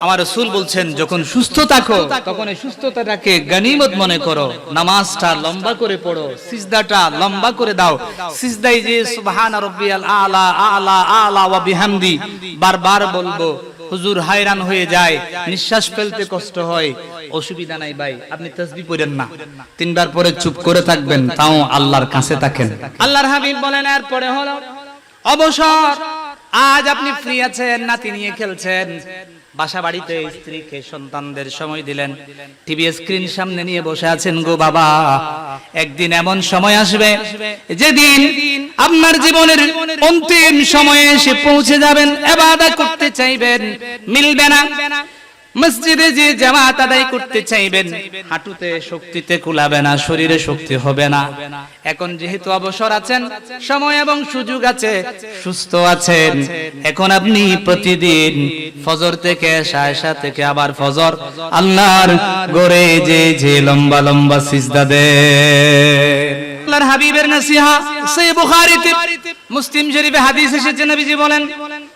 আমার রাসূল বলছেন যখন সুস্থ থাকো তখন এই সুস্থতাটাকে গনিমত মনে করো, নামাজটা লম্বা করে পড়ো, সিজদাটা লম্বা করে দাও। সিজদায় যে সুবহান রাব্বিয়াল আলা আলা আলা ওয়া বিহামদি বারবার বলবো, হুজুর হায়রান হয়ে যায়, নিঃশ্বাস ফেলতে কষ্ট হয়। অসুবিধা নাই ভাই, আপনি তাসবিহ পড়েন না, তিনবার পরে চুপ করে থাকবেন, তাও আল্লাহর কাছে থাকেন। আল্লাহর হাবিব বলেন এরপরে হলো অবসর। আজ আপনি ফ্রি আছেন, নাতি নিয়ে খেলছেন, বাসা বাড়িতে স্ত্রীকে সন্তানদের সময় দিলেন, টিভি স্ক্রিন সামনে নিয়ে বসে আছেন। গো বাবা, একদিন এমন সময় আসবে যেদিন আপনার জীবনের অন্তিম সময়ে এসে পৌঁছে যাবেন, ইবাদত করতে চাইবেন, মিলবে না। মসজিদে যে জামাত আদায় করতে চাইবেন, হাঁটুতে শক্তিতে কুলাবে না, শরীরে শক্তি হবে না। এখন যেহেতু অবসর আছেন, সময় এবং সুযোগ আছে, সুস্থ আছেন, এখন আপনি প্রতিদিন ফজর থেকে এশা থেকে আবার ফজর আল্লাহর ঘরে যে লম্বা লম্বা সিজদা দেন। আল্লাহর হাবিবের নসিহা সহিহ বুখারীতে, মুসলিম শরীফে হাদিস এসেছে, নবীজি বলেন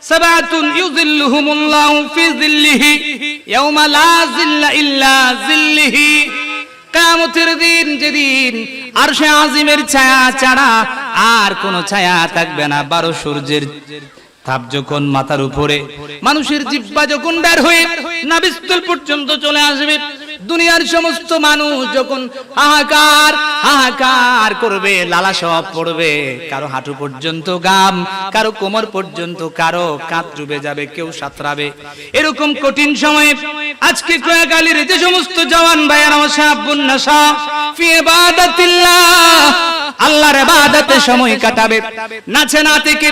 সাবাতুন ইউযিল্লুহুমুল্লাহু ফি যিল্লিহি ইয়াওমা লা যিল্লা ইল্লা যিল্লিহি। কিয়ামতের দিন, যেদিন আরশে আজিমের ছায়া ছাড়া আর কোনো ছায়া থাকবে না। 12 সূর্যের তাপ যখন মাথার উপরে, মানুষের জিহ্বা যখন বের হয়ে নাভিস্থল পর্যন্ত চলে আসবে, দুনিয়ার সমস্ত মানুষ যখন হাহাকার হাহাকার করবে, লালাসব পড়বে, কারো হাঁটু পর্যন্ত গাম, কারো কোমর পর্যন্ত, কারো কাঁধ ডুবে যাবে, কেউ সাঁতরাবে। এরকম কঠিন সময়ে আজকে কয়াকালীর যে সমস্ত জওয়ান ভাইয়েরা শাবুন নাসা ফি ইবাদাতিল্লাহ, আল্লাহর ইবাদতে সময় কাটাবে, নাচে না থেকে,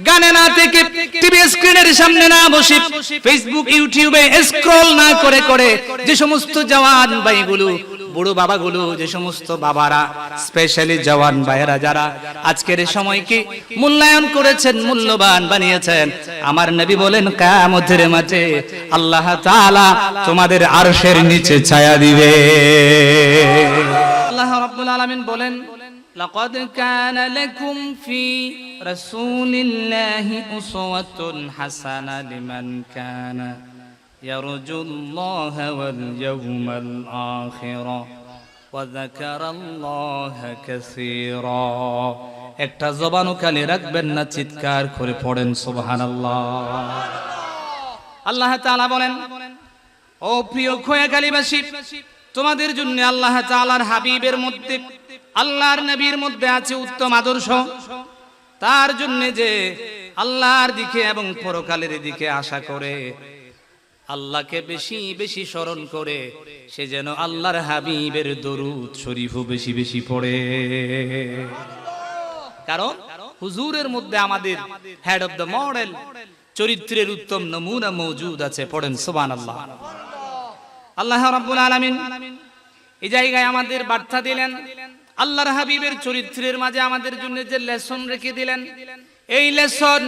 গানে না থেকে, টিভি স্ক্রিনের সামনে না বসে, ফেসবুক ইউটিউবে স্ক্রল না করে করে, যে সমস্ত জওয়ান ভাইগুলো, বুড়ো বাবাগুলো, যে সমস্ত বাবারা, স্পেশালি জওয়ান ভাইয়েরা যারা আজকের সময়কে মূল্যায়ন করেছেন, মূল্যবান বানিয়েছেন, আমার নবী বলেন কিয়ামতের মাঠে আল্লাহ তাআলা তোমাদের আরশের নিচে ছায়া দিবে। আল্লাহ রাব্বুল আলামিন বলেন লাকাদ কানা লাকুম ফি রাসূলিল্লাহি উসওয়াতুন হাসানা লিমান কানা ইয়ারজুল্লাহা ওয়াল ইয়াওমাল আখিরা ওয়া যাকারাল্লাহা কাসীরা। একটা জবানও খালি রাখবেন না, চিৎকার করে পড়েন সুবহানাল্লাহ। আল্লাহ তাআলা বলেন, ও প্রিয় খোয়াখালীবাসী, তোমাদের জন্য আল্লাহ তাআলার হাবিবের মধ্যে, আল্লাহর নবীর মধ্যে আছে উত্তম আদর্শ। তার জন্য যে আল্লাহর দিকে এবং পরকালের দিকে আশা করে, আল্লাহকে বেশি বেশি স্মরণ করে, সে যেন আল্লাহর হাবিবের দরুদ শরীফও বেশি বেশি পড়ে। কারণ হুজুরের মধ্যে আমাদের হেড অফ দ্য মডেল, চরিত্রের উত্তম নমুনা মওজুদ আছে। পড়েন সুবহানাল্লাহ। আল্লাহ রাব্বুল আলামিন এই জায়গায় আমাদের বার্তা দিলেন, আল্লাহর হাবিবের চরিত্রের মাঝে আমাদের জন্য যে লেসন রেখে দিলেন, এই লেসন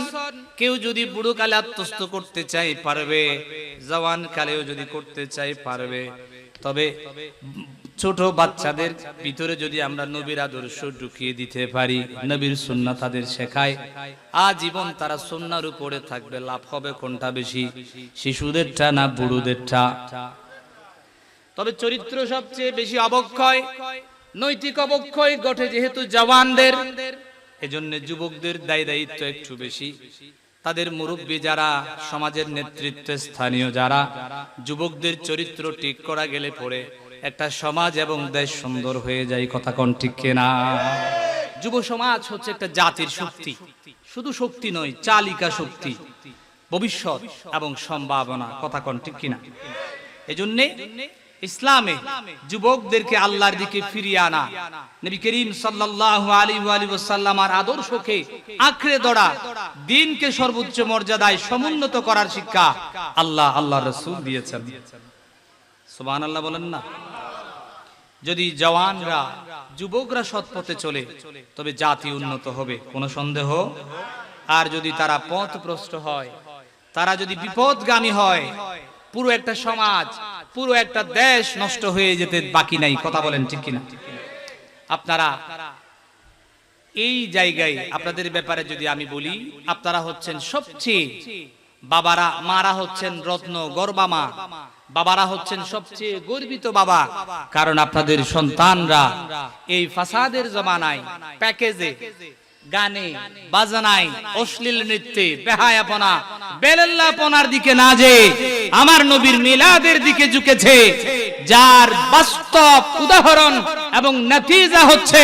কেউ যদি বুড়ো কালে আত্মস্থ করতে চাই পারবে, জওয়ান কালেও যদি করতে চাই পারবে। তবে ছোট বাচ্চাদের ভিতরে যদি আমরা নবীর আদর্শ ঢুকিয়ে দিতে পারি, নবীর সুন্নাহ তাদের শেখায়, আজীবন তারা সুন্নাহর উপরে থাকবে। লাভ হবে কোনটা বেশি, শিশুদেরটা না বুড়োদেরটা? তবে চরিত্র সবচেয়ে বেশি অবক্ষয়, নৈতিক অবক্ষয় ঘটে যেহেতু জওয়ানদের, এজন্য যুবকদের দায়িত্ব একটু বেশি। তাদের মুরব্বী যারা, সমাজের নেতৃত্বে স্থানীয় যারা, যুবকদের চরিত্র ঠিক করা গেলে পরে একটা সমাজ এবং দেশ সুন্দর হয়ে যায়। কথা কোন ঠিক কিনা? যুব সমাজ হচ্ছে একটা জাতির শক্তি, শুধু শক্তি নয়, চালিকা শক্তি, ভবিষ্যৎ এবং সম্ভাবনা। কথা কোন ঠিক কিনা? এজন্য ইসলামে যুবকদেরকে আল্লাহর দিকে ফিরিয়ে আনা, নবী করিম সাল্লাল্লাহু আলাইহি ওয়া সাল্লামের আদর্শকে আঁকড়ে ধরা, দ্বীনকে সর্বোচ্চ মর্যাদায় সমুন্নত করার শিক্ষা আল্লাহর রাসূল দিয়েছেন। সুবহানাল্লাহ বলেন না? যদি জওয়ানরা, যুবকরা সৎ পথে চলে, তবে জাতি উন্নত হবে, কোনো সন্দেহ। আর যদি তারা পথভ্রষ্ট হয়, তারা যদি বিপদগামী হয়, পুরো একটা সমাজ, পুরো একটা দেশ নষ্ট হয়ে যেতে বাকি নাই। কথা বলেন ঠিক কিনা? আপনারা এই জায়গায় আপনাদের ব্যাপারে যদি আমি বলি, আপনারা হচ্ছেন সবচেয়ে বাবারা, মারা হচ্ছেন রত্ন গর্বা মা, বাবারা হচ্ছেন সবচেয়ে গর্বিত বাবা। কারণ আপনাদের সন্তানরা এই ফাসাদের জমানায় প্যাকেজে, গানে, বাজনায়, অশ্লীল নৃত্যে, বেহায়াপনা, বেলাল্লাপনার দিকে না যেয়ে আমার নবীর মিলাদের দিকে ঝুঁকেছে, যার বাস্তব উদাহরণ এবং নতিজা হচ্ছে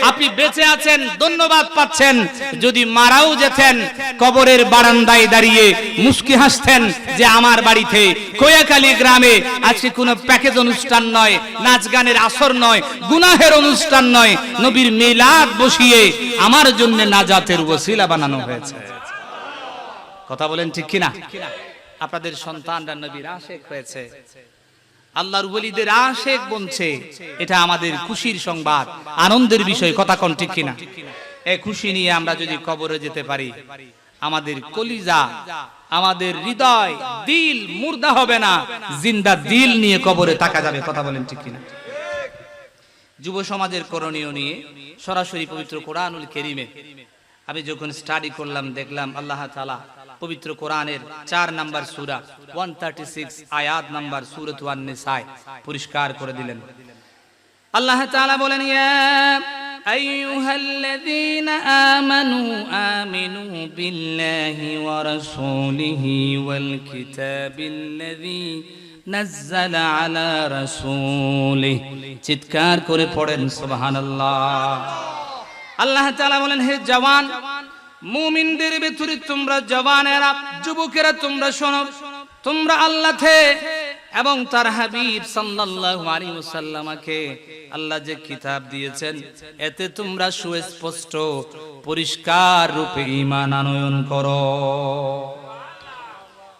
আপনি বেঁচে আছেন, ধন্যবাদ পাচ্ছেন। যদি মারাও যেতেন, কবরের বারান্দায় দাঁড়িয়ে মুস্কি হাসতেন যে আমার বাড়িতে কোয়াখালী গ্রামে আজকে কোনো প্যাকেজ অনুষ্ঠান নয়, নাচ গানের আসর নয়, গুনাহের অনুষ্ঠান নয়, নবীর মিলাদ বসিয়ে আমার জন্য নাজাতের ওসিলা বানানো হয়েছে। কথা বলেন ঠিক কিনা? আপনাদের সন্তানরা নবীর আশিক হয়েছে, আল্লাহর ওলিদের আশিক বনছে, এটা আমাদের খুশির সংবাদ, আনন্দের বিষয়। কথা কোন ঠিক কিনা? এই খুশি নিয়ে আমরা যদি কবরে যেতে পারি, আমাদের কলিজা, আমাদের হৃদয়, দিল মুর্দা হবে না, জিন্দা দিল নিয়ে কবরে তাকা যাবে। কথা বলেন ঠিক কিনা? যুব সমাজের করণীয় নিয়ে সরাসরি পবিত্র কোরআনুল কারীমে আমি যখন স্টাডি করলাম, দেখলাম আল্লাহ তাআলা পবিত্র কোরআনের 4 নাম্বার সূরা 136 আয়াত নাম্বার সূরাত আন-নিসা পরিষ্কার করে দিলেন। আল্লাহ তাআলা বলেন, ইয়া আইয়ুহাল্লাযীনা আমানু আমিনু বিল্লাহি ওয়া রাসূলিহি ওয়াল কিতাবিল্লাযী নাযালা আলা রাসূলিহি। চিৎকার করে পড়েন সুবহানাল্লাহ। আল্লাহ তাআলা বলেন, হে জওয়ান মুমিনদের ভিতরে তোমরা জওয়ানেরা, যুবকেরা তোমরা শোনো, তোমরা আল্লাহকে এবং তার হাবিব সাল্লাল্লাহু আলাইহি ওয়াসাল্লামকে আল্লাহ যে কিতাব দিয়েছেন এতে তোমরা সুস্পষ্ট পরিষ্কার রূপে ঈমান আনয়ন করো।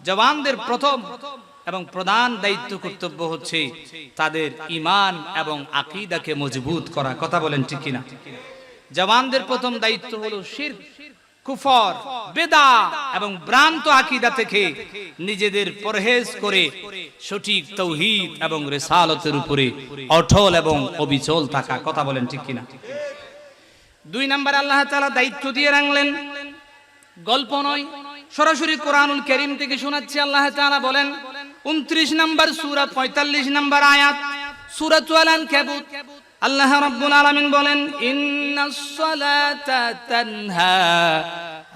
জওয়ানদের প্রথম এবং প্রধান দায়িত্ব, কর্তব্য হচ্ছে তাদের ঈমান এবং আকীদাকে মজবুত করা। কথা বলেন ঠিক কিনা? জওয়ানদের প্রথম দায়িত্ব হলো শিরক, কুফর, বেদাত এবং ভ্রান্ত আকীদা থেকে নিজেদের পরহেজ করে সঠিক তাওহীদ এবং রিসালাতের উপরে অটল এবং অবিচল থাকা। কথা বলেন ঠিক কিনা? 2 নাম্বার আল্লাহ তাআলা দায়িত্ব দিয়ে রাখলেন, গল্প নয়, সরাসরি কোরআনুল কারীম থেকে শোনাচ্ছি। আল্লাহ তাআলা বলেন 29 নাম্বার সূরা 45 নাম্বার আয়াত, সূরাতুল আনকাবুত, আল্লাহ রাব্বুল আলামিন বলেন, ইন্নাস সালাতা তানহা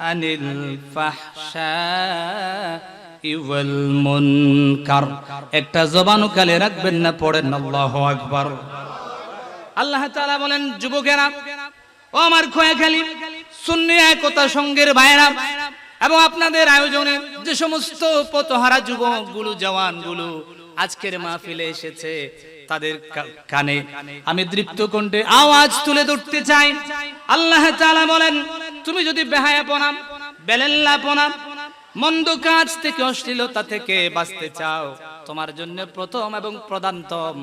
আনিল ফাহশাই ওয়াল মুনকার। একটা জবানও কালে রাখবেন না, পড়েন আল্লাহু আকবার। আল্লাহ তাআলা বলেন, যুবকেরা ও আমার খোয়াখালী সুন্নি একতা সংঘের ভাইরা এবং আপনাদের আয়োজনে যে সমস্ত পথহারা যুবকগুলো, জওয়ানগুলো আজকের মাহফিলে এসেছে, তাদের কানে আমি দৃপ্ত কণ্ঠে আওয়াজ তুলে ধরতে চাই। আল্লাহ তাআলা বলেন, তুমি যদি বেহায়াপনা, বেলাল্লাপনা, মন্দ কাজ থেকে, অশ্লীলতা থেকে বাঁচতে চাও, তোমার জন্য প্রথম এবং প্রধানতম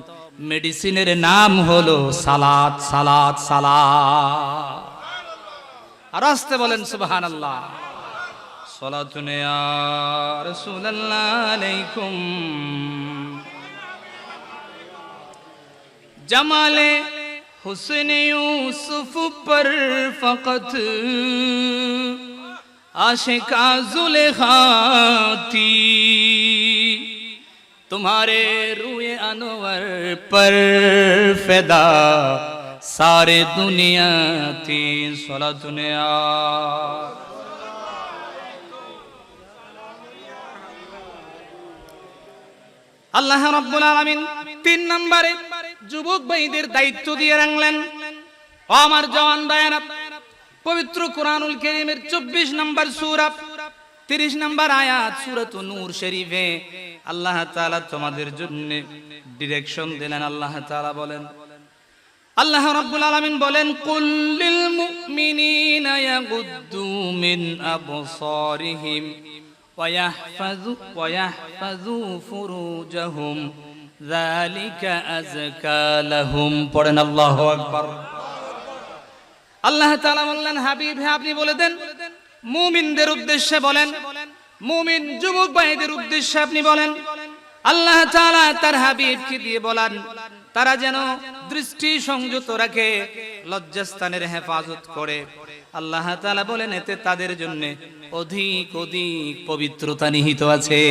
মেডিসিনের নাম হলো সালাত, সালাত, সালাত। আর আসতে বলেন সুবহানাল্লাহ। সালাতুন ইয়া রাসূলুল্লাহ আলাইকুম। जमाले हुस्न यूसुफ पर फकत आशिका जुलेखा थी, तुम्हारे रूए अनवर पर फिदा सारे दुनिया थी। सलातुन या আল্লাহ রাব্বুল আলামিন 3 নম্বরে যুবক ভাইদের দায়িত্ব দিয়ে রাখলেন। ও আমার জওয়ান ভাইরা, পবিত্র কোরআনুল কারীমের 24 নম্বর সূরা 30 নম্বর আয়াত সূরাতুন নূর শরীফে আল্লাহ তাআলা তোমাদের জন্য ডিরেকশন দিলেন। আল্লাহ তাআলা বলেন, আল্লাহ রাব্বুল আলামিন বলেন, কুল লিল মুমিনিনা ইয়াগুদ্দু মিন আবসারিহিম ওয়ায়াহফাযু ফুরুজাহুম যালিকা আযকা লাহুম। পড়েন আল্লাহু আকবার। আল্লাহ তাআলা বললেন, হাবিব হে আপনি বলে দেন, মুমিনদের উদ্দেশ্যে বলেন, মুমিন যুবক ভাইদের উদ্দেশ্যে আপনি বলেন, আল্লাহ তাআলা তার হাবিবকে দিয়ে বলেন তারা যেন দৃষ্টি সংযত রাখে, লজ্জাস্থানের হেফাজত করে, আল্লাহ তাআলা বলেন এতে তাদের জন্য অধিক অধিক পবিত্রতা নিহিত আছে।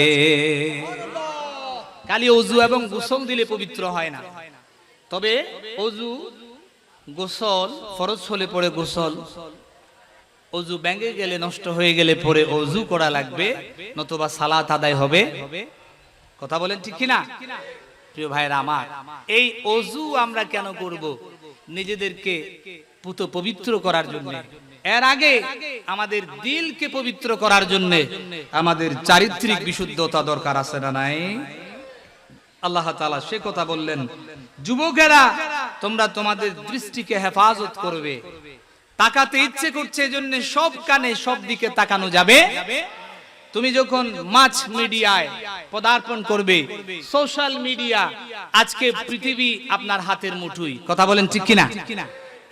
খালি ওযু এবং গোসল দিলে পবিত্র হয় না, তবে ওযু গোসল ফরজ হলে পরে গোসল, ওযু ভেঙে গেলে নষ্ট হয়ে গেলে পরে ওযু করা লাগবে, নতুবা সালাত আদায় হবে। কথা বলেন ঠিক কিনা? প্রিয় ভাইরা আমার, এই ওযু আমরা কেন করব? নিজেদেরকে পবিত্র করার জন্য। এর আগে আমাদের দিলকে পবিত্র করার জন্য আমাদের চারিত্রিক বিশুদ্ধতা দরকার আছে না নাই? আল্লাহ তাআলা সে কথা বললেন, যুবকেরা তোমরা তোমাদের দৃষ্টিকে হেফাজত করবে। তাকাতে ইচ্ছে করছে এজন্য সব কানে সব দিকে তাকানো যাবে। তুমি যখন মাস মিডিয়ায় পদার্পণ করবে, সোশ্যাল মিডিয়া, আজকে পৃথিবী আপনার হাতের মুঠোয়। কথা বলেন ঠিক কিনা?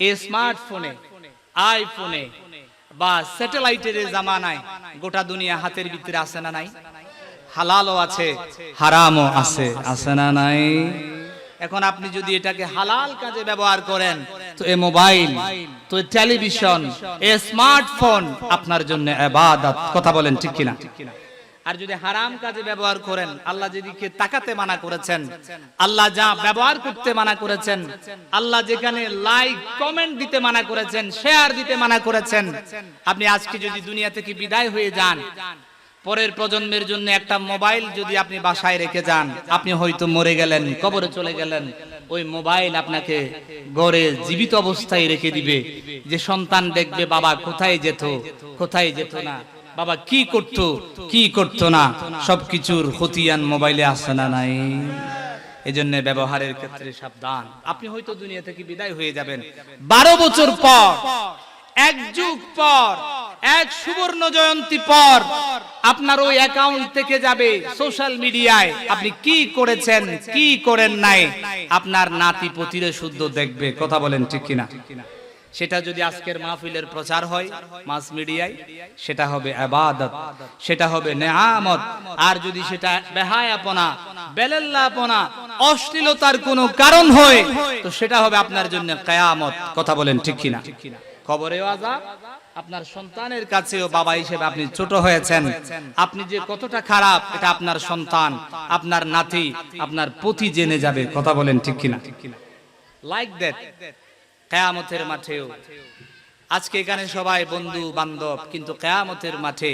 এই স্মার্টফোনে, আইফোনে বা স্যাটেলাইটের জামানায় গোটা দুনিয়া হাতের ভিতরে আছে না নাই? হালালও আছে, হারামও আছে, আছে না নাই? এখন আপনি যদি এটাকে হালাল কাজে ব্যবহার করেন, তো এই মোবাইল, তো এই টেলিভিশন, এই স্মার্টফোন আপনার জন্য ইবাদত। কথা বলেন ঠিক কিনা? আর যদি হারাম কাজে ব্যবহার করেন, আল্লাহ যেদিকে তাকাতে মানা করেছেন, আল্লাহ যা ব্যবহার করতে মানা করেছেন, আল্লাহ যেখানে লাইক কমেন্ট দিতে মানা করেছেন, শেয়ার দিতে মানা করেছেন, আপনি আজকে যদি দুনিয়া থেকে বিদায় হয়ে যান, পরের প্রজন্মের জন্য একটা মোবাইল যদি আপনি বাসায় রেখে যান, আপনি হয়তো মরে গেলেন, কবরে চলে গেলেন, ওই মোবাইল আপনাকে ঘরে জীবিত অবস্থায় রেখে দিবে। যে সন্তান দেখবে বাবা কোথায় যেত, কোথায় যেত না, বাবা কি করত, কি করত না, সবকিছুর খতিয়ান মোবাইলে আসে না নাই? এজন্য ব্যবহারের ক্ষেত্রে সাবধান। আপনি হয়তো দুনিয়া থেকে বিদায় হয়ে যাবেন, 12 বছর পর, এক যুগ পর, এক সুবর্ণ জয়ন্তী পর আপনার ওই অ্যাকাউন্ট থেকে যাবে সোশ্যাল মিডিয়ায় আপনি কি করেছেন, কি করেন নাই, আপনার নাতি পুতিরে শুদ্ধ দেখবে। কথা বলেন ঠিক কিনা? সেটা যদি আজকের মাহফিলের প্রচার হয় মাস মিডিয়ায়, সেটা হবে ইবাদত, সেটা হবে নেয়ামত। আর যদি সেটা বেহায়াপনা, বেলাল্লাপনা, অশ্লীলতার কোনো কারণ হয়, তো সেটা হবে আপনার জন্য কিয়ামত। কথা বলেন ঠিক কিনা? কবরেও আযাব, আপনার সন্তানের কাছেও বাবা হিসেবে আপনি ছোট হয়েছেন। আপনি যে কতটা খারাপ এটা আপনার সন্তান, আপনার নাতি, আপনার পতি জেনে যাবে। কথা বলেন ঠিক কিনা? লাইক দ্যাট কিয়ামতের মাঠেও। আজকে এখানে সবাই বন্ধু বান্ধব, কিন্তু কিয়ামতের মাঠে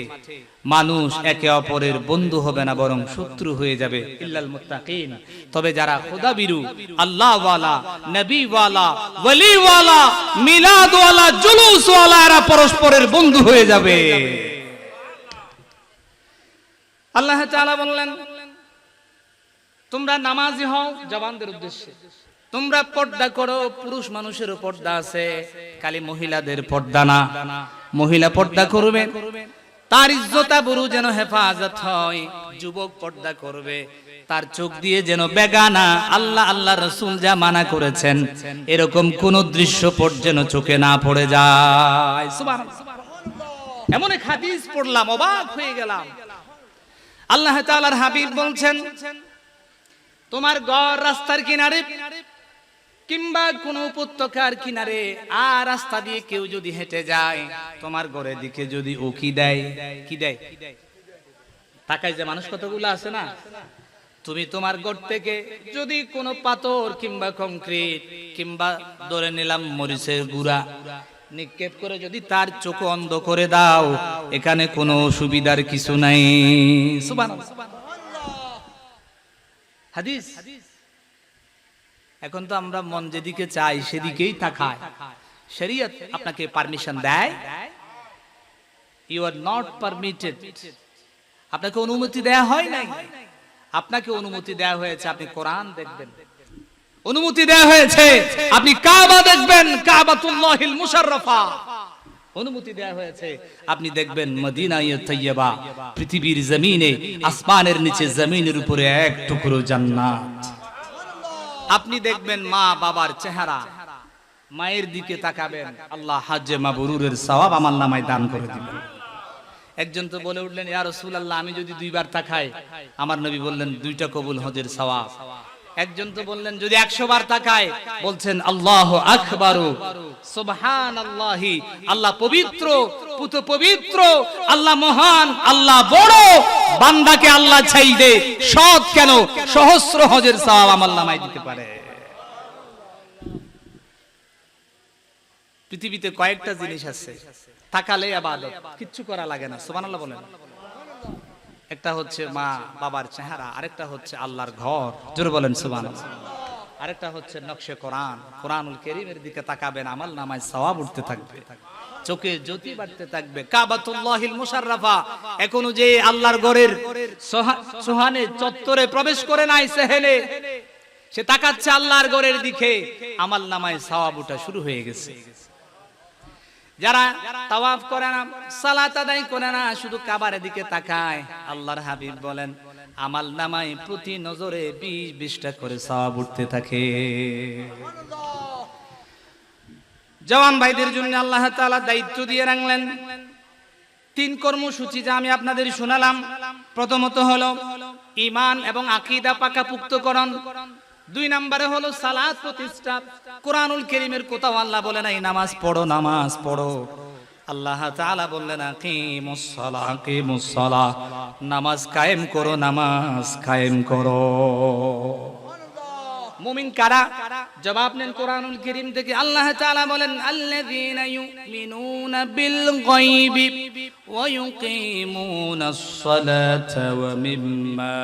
মানুষ একে অপরের বন্ধু হবে না, বরং শত্রু হয়ে যাবে। ইল্লাল মুত্তাকিন, তবে যারা খোদাবিরু, আল্লাহওয়ালা, নবীওয়ালা, ওয়ালিওয়ালা, মিলাদওয়ালা, জুলুসওয়ালা, এরা পরস্পরের বন্ধু হয়ে যাবে। আল্লাহ তাআলা বললেন, তোমরা নামাজি হও, জওয়ানদের উদ্দেশ্যে। তোমরা পর্দা করো, পুরুষ মানুষেরও পর্দা আছে, খালি মহিলাদের পর্দা না। মহিলা পর্দা করবে, তার ইজ্জত আবরু যেন হেফাজত হয়। যুবক পর্দা করবে, তার চোখ দিয়ে যেন বেগানা, আল্লাহ আল্লাহ রাসূল যা মানা করেছেন এরকম কোন দৃশ্য যেন চোখে না পড়ে যায়। সুবহানাল্লাহ। এমন এক হাদিস পড়লাম, অবাক হয়ে গেলাম। আল্লাহ তাআলার হাবিব বলছেন, তোমার ঘর রাস্তার কিনারে কিংবা কোন উপত্যকার কিনারে, আর রাস্তা দিয়ে কেউ যদি হেঁটে যায়, তোমার ঘরের দিকে যদি উকি দেয়, কি দেয়? তাকায় যে মানুষ কতগুলো আছে না, তুমি তোমার ঘর থেকে যদি কোনো পাথর কিংবা কংক্রিট কিংবা ধরে নিলাম মরিচের গুঁড়া নিক্ষেপ করে যদি তার চোখ অন্ধ করে দাও, এখানে কোনো অসুবিধার কিছু নাই। সুবহানাল্লাহ। হাদিস। এখন তো আমরা মন যেদিকে চাই সেদিকেই তাকাই। শরীয়ত আপনাকে পারমিশন দেয়, ইউ আর নট পারমিটেড, আপনাকে অনুমতি দেয়া হয় নাই। আপনাকে অনুমতি দেয়া হয়েছে আপনি কোরআন দেখবেন, অনুমতি দেয়া হয়েছে আপনি কাবা দেখবেন, কাবাতুল্লাহিল মুশাররাফা। অনুমতি দেয়া হয়েছে আপনি দেখবেন মদিনায়ে তাইয়্যিবা, পৃথিবীর জমিনে, আসমানের নিচে, জমিনের উপরে এক টুকরো জান্নাত। আপনি দেখবেন মা বাবার চেহারা, মায়ের দিকে তাকাবেন, আল্লাহ হজ্জে মাবরুরের সওয়াব আমার নামায় দান করে দিবেন। একজন তো বলে উঠলেন, ইয়া রাসূলুল্লাহ, আমি যদি 2 বার তাকাই, আমার নবী বললেন 2টা কবুল হজের সওয়াব। একজন তো বললেন যদি 100 বার তাকায়, বলছেন আল্লাহু আকবারু সুবহানাল্লাহি, আল্লাহ পবিত্র, পুত পবিত্র, আল্লাহ মহান, আল্লাহ বড়। বান্দাকে আল্লাহ চাইলে সৎ কেন সহস্র হজের সওয়াব আমলনামায় দিতে পারে। পৃথিবীতে কয়েকটা জিনিস আছে তাকালে ইবাদত, কিচ্ছু করা লাগে না, সুবহানাল্লাহ বলেন। একটা হচ্ছে মা বাবার চেহারা, আরেকটা হচ্ছে আল্লাহর ঘর, জোরে বলেন সুবহানাল্লাহ। আরেকটা হচ্ছে নকশে কোরআন, কোরআনুল কারীমের দিকে তাকাবেন, আমলনামায় সওয়াব উঠতে থাকবে, চোখে জ্যোতি বাড়তে থাকবে। কাবাতুল্লাহিল মুশাররাফা, এখনো যে আল্লাহর ঘরের সোহানে চত্বরে প্রবেশ করে নাই সেহেলে, সে তাকাচ্ছে আল্লাহর ঘরের দিকে, আমলনামায় সওয়াব ওঠা শুরু হয়ে গেছে। যারা তাওয়াফ করে না, সালাত আদায় করে না, শুধু কাবার দিকে তাকায়, আল্লাহর হাবিব বলেন আমলনামায় প্রতি নজরে 20-20টা করে সওয়াব উঠতে থাকে। জওয়ান ভাইদের জন্য আল্লাহ তাআলা দায়িত্ব দিয়ে রাখলেন 3 কর্মসূচি, যা আমি আপনাদের শোনালাম। প্রথমত হলো ঈমান এবং আকীদা পাকাপোক্তকরণ, 2 নম্বরে হলো সালাত প্রতিষ্ঠা। কোরআনুল কারীমের কোথাও আল্লাহ বলে নাই নামাজ পড়ো, নামাজ পড়ো। আল্লাহ তাআলা বললেন আকিমুস সালাহ, আকিমুস সালাহ, নামাজ কায়েম করো, নামাজ কায়েম করো। মুমিন কারা? জবাব নেন কোরআনুল কারীম থেকে। আল্লাহ তাআলা বলেন আল্লাযীনা ইউমিনুনা বিল গায়বি ওয়া ইউকিমুনাস সালাতা ওয়া মিম্মা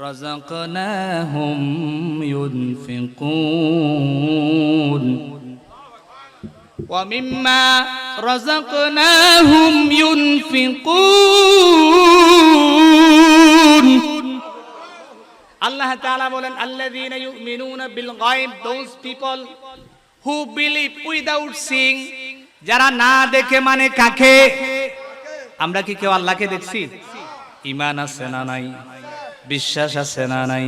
রাযাকনাহুম ইউনফিকুন ওয়া মিম্মা রাযাকনাহুম ইউনফিকুন। আল্লাহ তাআলা বলেন আল্লাযীনা ইউমিনুনা বিল গায়ব, those people who believe without seeing, যারা না দেখে মানে কাকে? আমরা কি কেউ আল্লাহকে দেখছি? ঈমান আছে না নাই? বিশ্বাস আছে না নাই?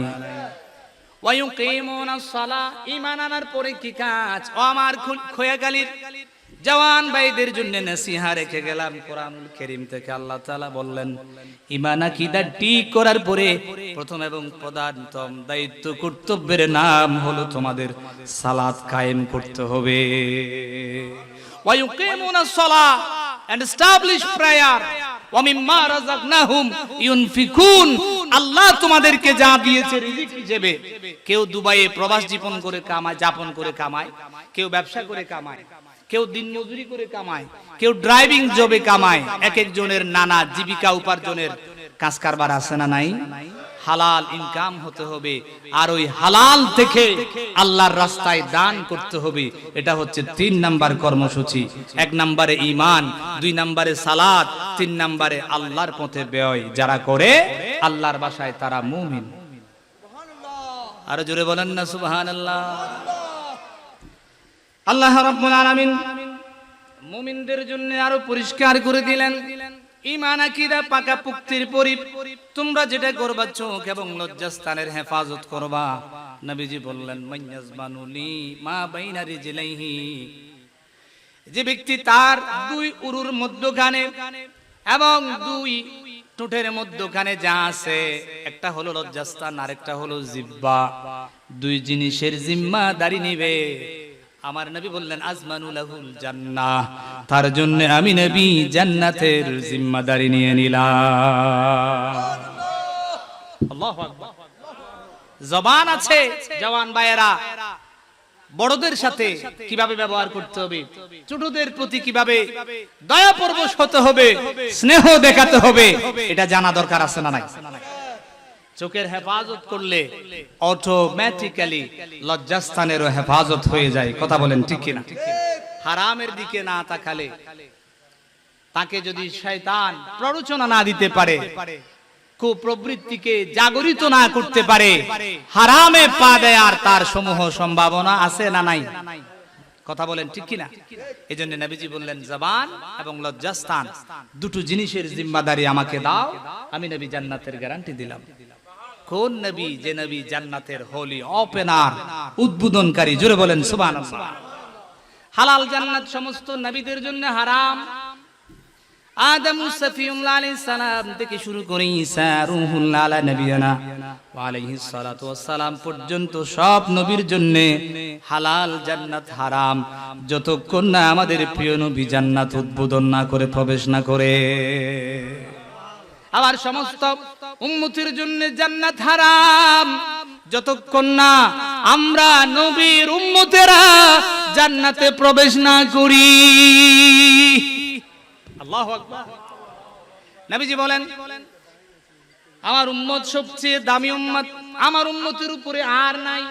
ওয়া ইউকিমুনাস সালাহ, ঈমান আনার পরে কি কাজ? ও আমার খোয়াগালির জওয়ান ভাইদের জন্য নসিহা রেখে গেলাম কোরআনুল কারীম থেকে। আল্লাহ তাআলা বললেন ঈমান আকীদা ঠিক করার পরে প্রথম এবং প্রধানতম দায়িত্ব কর্তব্যের নাম হলো তোমাদের সালাত কায়েম করতে হবে। ওয়া ইউকিমুনাস সালাহ and establish prayer ওয়া মিম্মা রাযাকনাহুম ইউনফিকুন। আল্লাহ তোমাদেরকে যা দিয়েছে রিজিক হিসেবে, কেউ দুবাইয়ে প্রবাস জীবন করে কামায়, যাপন করে কামায়, কেউ ব্যবসা করে কামায়, কেউ দিন মজুরি করে কামায়, কেউ ড্রাইভিং জবে কামায়। এক একজনের নানা জীবিকা উপার্জনের কাজ কারবার আছে না নাই? হালাল ইনকাম হতে হবে, আর ওই হালাল থেকে আল্লাহর রাস্তায় দান করতে হবে। এটা হচ্ছে 3 নাম্বার কর্মসূচি। 1 নম্বরে ঈমান, 2 নম্বরে সালাত, 3 নম্বরে আল্লাহর পথে ব্যয়। যারা করে আল্লাহর বাসায় তারা মুমিন। আরো জোরে বলেন না সুবহানাল্লাহ। আল্লাহ রাব্বুল আলামিন মুমিনদের জন্য আরো পরিষ্কার করে দিলেন ঈমান আকীদা পাকাপোক্তের পরি তোমরা যেটা করবা, চোখ এবং লজ্জাস্থানের হেফাজত করবা। নবীজি বললেন মাইয়াজবানুলি মা বাইনা রিজলাইহি, যে ব্যক্তি তার 2 উরুর মধ্যখানে এবং 2 ঠোঁটের মধ্যখানে যা আছে, একটা হলো লজ্জাস্থান আর একটা হলো জিহ্বা, 2 জিনিসের জিম্মাদারি নেবে। আমার নবী বললেন আজমানু লাহুল জান্নাহ, তার জন্য আমি নবী জান্নাতের জিম্মাদারি নিয়ে নিলাম। আল্লাহু আকবার। জবান আছে জওয়ান ভাইয়েরা, বড়দের সাথে কিভাবে ব্যবহার করতে হবে, ছোটদের প্রতি কিভাবে দয়াপরবশ হতে হবে, স্নেহ দেখাতে হবে, এটা জানা দরকার আছে না নাই? চোখের হেফাজত করলে অটোমেটিক্যালি লজ্জাস্থানেরও হেফাজত হয়ে যায়। কথা বলেন ঠিক কিনা? হারামের দিকে না তাকালে, তাকে যদি শয়তান প্ররোচনা না দিতে পারে, কুপ্রবৃত্তিকে জাগরিত না করতে পারে, হারামে পা দেয়ার তার সমূহ সম্ভাবনা আছে না নাই? কথা বলেন ঠিক কিনা? এজন্য নবীজি বললেন জবান এবং লজ্জাস্থান 2 জিনিসের জিম্মাদারি আমাকে দাও, আমি নবী জান্নাতের গ্যারান্টি দিলাম। কোন নবী? যে নবী জান্নাতের হোলি ওপেনার, উদ্বোধনকারী। জোরে বলেন সুবহানাল্লাহ। হালাল জান্নাত সমস্ত নবীদের জন্য হারাম, আদম সফিউল্লাহ আলাইহিস সালাম থেকে শুরু করে ঈসা রূহুল্লাহ আলা নবিয়ানা ওয়া আলাইহিস সালাতু ওয়াস সালাম পর্যন্ত সব নবীর জন্য হালাল জান্নাত হারাম, যতক্ষণ না আমাদের প্রিয় নবী জান্নাত উদ্বোধন না করে, প্রবেশ না করে। আবার সমস্ত উম্মতের জন্য জান্নাত হারাম, যতক্ষণ না আমরা নবীর উম্মতেরা জান্নাতে প্রবেশ না করি। আল্লাহু আকবার। নবীজি বলেন, আমার উম্মত সবচেয়ে দামি উম্মত, আমার উম্মতের উপরে আর নাই।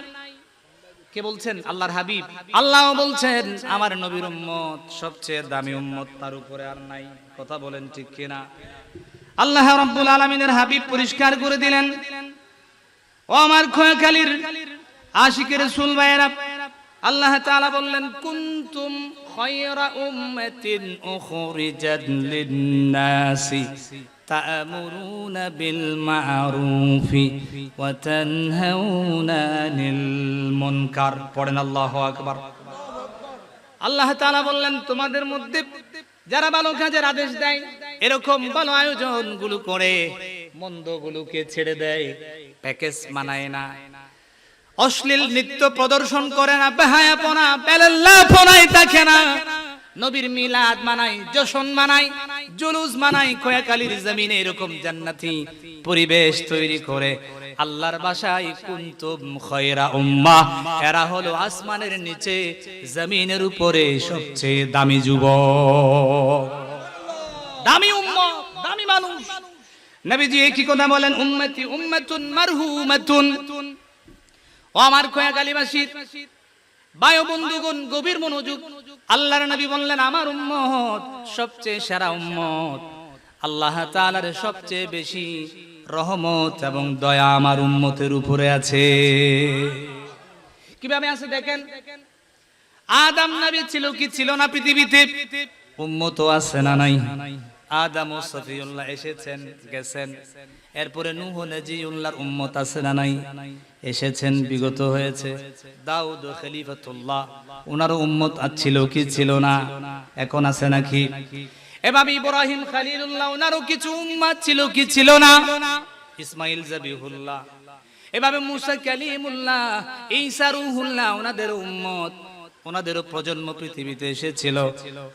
কে বলছেন? আল্লাহর হাবিব। আল্লাহ বলছেন আমার নবীর উম্মত সবচেয়ে দামি উম্মত, তার উপরে আর নাই। কথা বলেন ঠিক কিনা? আল্লাহ রাব্বুল আলামিনের হাবিব পরিষ্কার করে দিলেন, ও আমার খোয়াখালীর আশিকের রাসূল ভাইয়েরা, আল্লাহ তাআলা বললেন, কুনতুম খায়রা উম্মাতিন উখরিজাত লিন-নাসি তা'মুরুনা বিল মা'রুফি ওয়া তানহাউনা আনিল মুনকার। পড়েন আল্লাহু আকবার। আল্লাহ তাআলা বললেন, তোমাদের মধ্যে যারা ভালো কাজের আদেশ দেয়, এরকম ভালো আয়োজন গুলো করে মন্দগুলোকে ছেড়ে দেয়, প্যাকেজ মানায় না, অশ্লীল নৃত্য প্রদর্শন করে না, বেহায়াপনা বেলাল্লাহপনায় থাকে না, নবীর মিলাদ মানাই, জশন মানাই, জুলুস মানাই, খোয়াখালীর জমিনে এরকম জান্নাতি পরিবেশ তৈরি করে। আল্লাহর ভাষায় কুনতুম খায়রা উম্মাহ, এরা হলো আসমানের নিচে জমিনের উপরে সবচেয়ে দামি যুবক, দামি উম্মত, দামি মানুষ। নবীজি একই কথা বলেন, উম্মতি উম্মাতুন মারহুমাতুন। ও আমার খোয়াখালীবাসীর ভাই বন্ধুগণ, গভীর মনোযোগ। আল্লাহর নবী বললেন, আমার উম্মত সবচেয়ে সেরা উম্মত, আল্লাহ তাআলার সবচেয়ে বেশি রহমত এবং দয়া আমার উম্মতের উপরে আছে। কিভাবে আছে দেখেন। আদম নবী ছিল কি ছিল না পৃথিবীতে? উম্মত আছে না নাই? আদম ও সফিউল্লাহ এসেছেন, গেছেন। এরপরে নূহ নজিউল্লাহর উম্মত আছে না নাই? এসেছেন, বিগত হয়েছে। দাউদ খলিফাতুল্লাহ, ওনার উম্মত ছিল কি ছিল না? এখন আছে নাকি? এভাবে ইব্রাহিম খলিলুল্লাহ, ওনারও কিছু উম্মত ছিল কি ছিল না? ইসমাইল জাবিহুল্লাহ, এভাবে মুসা কালিমুল্লাহ, ঈসা রূহুল্লাহ, ওনাদের উম্মত, ওনাদেরও প্রজন্ম পৃথিবীতে এসেছিল,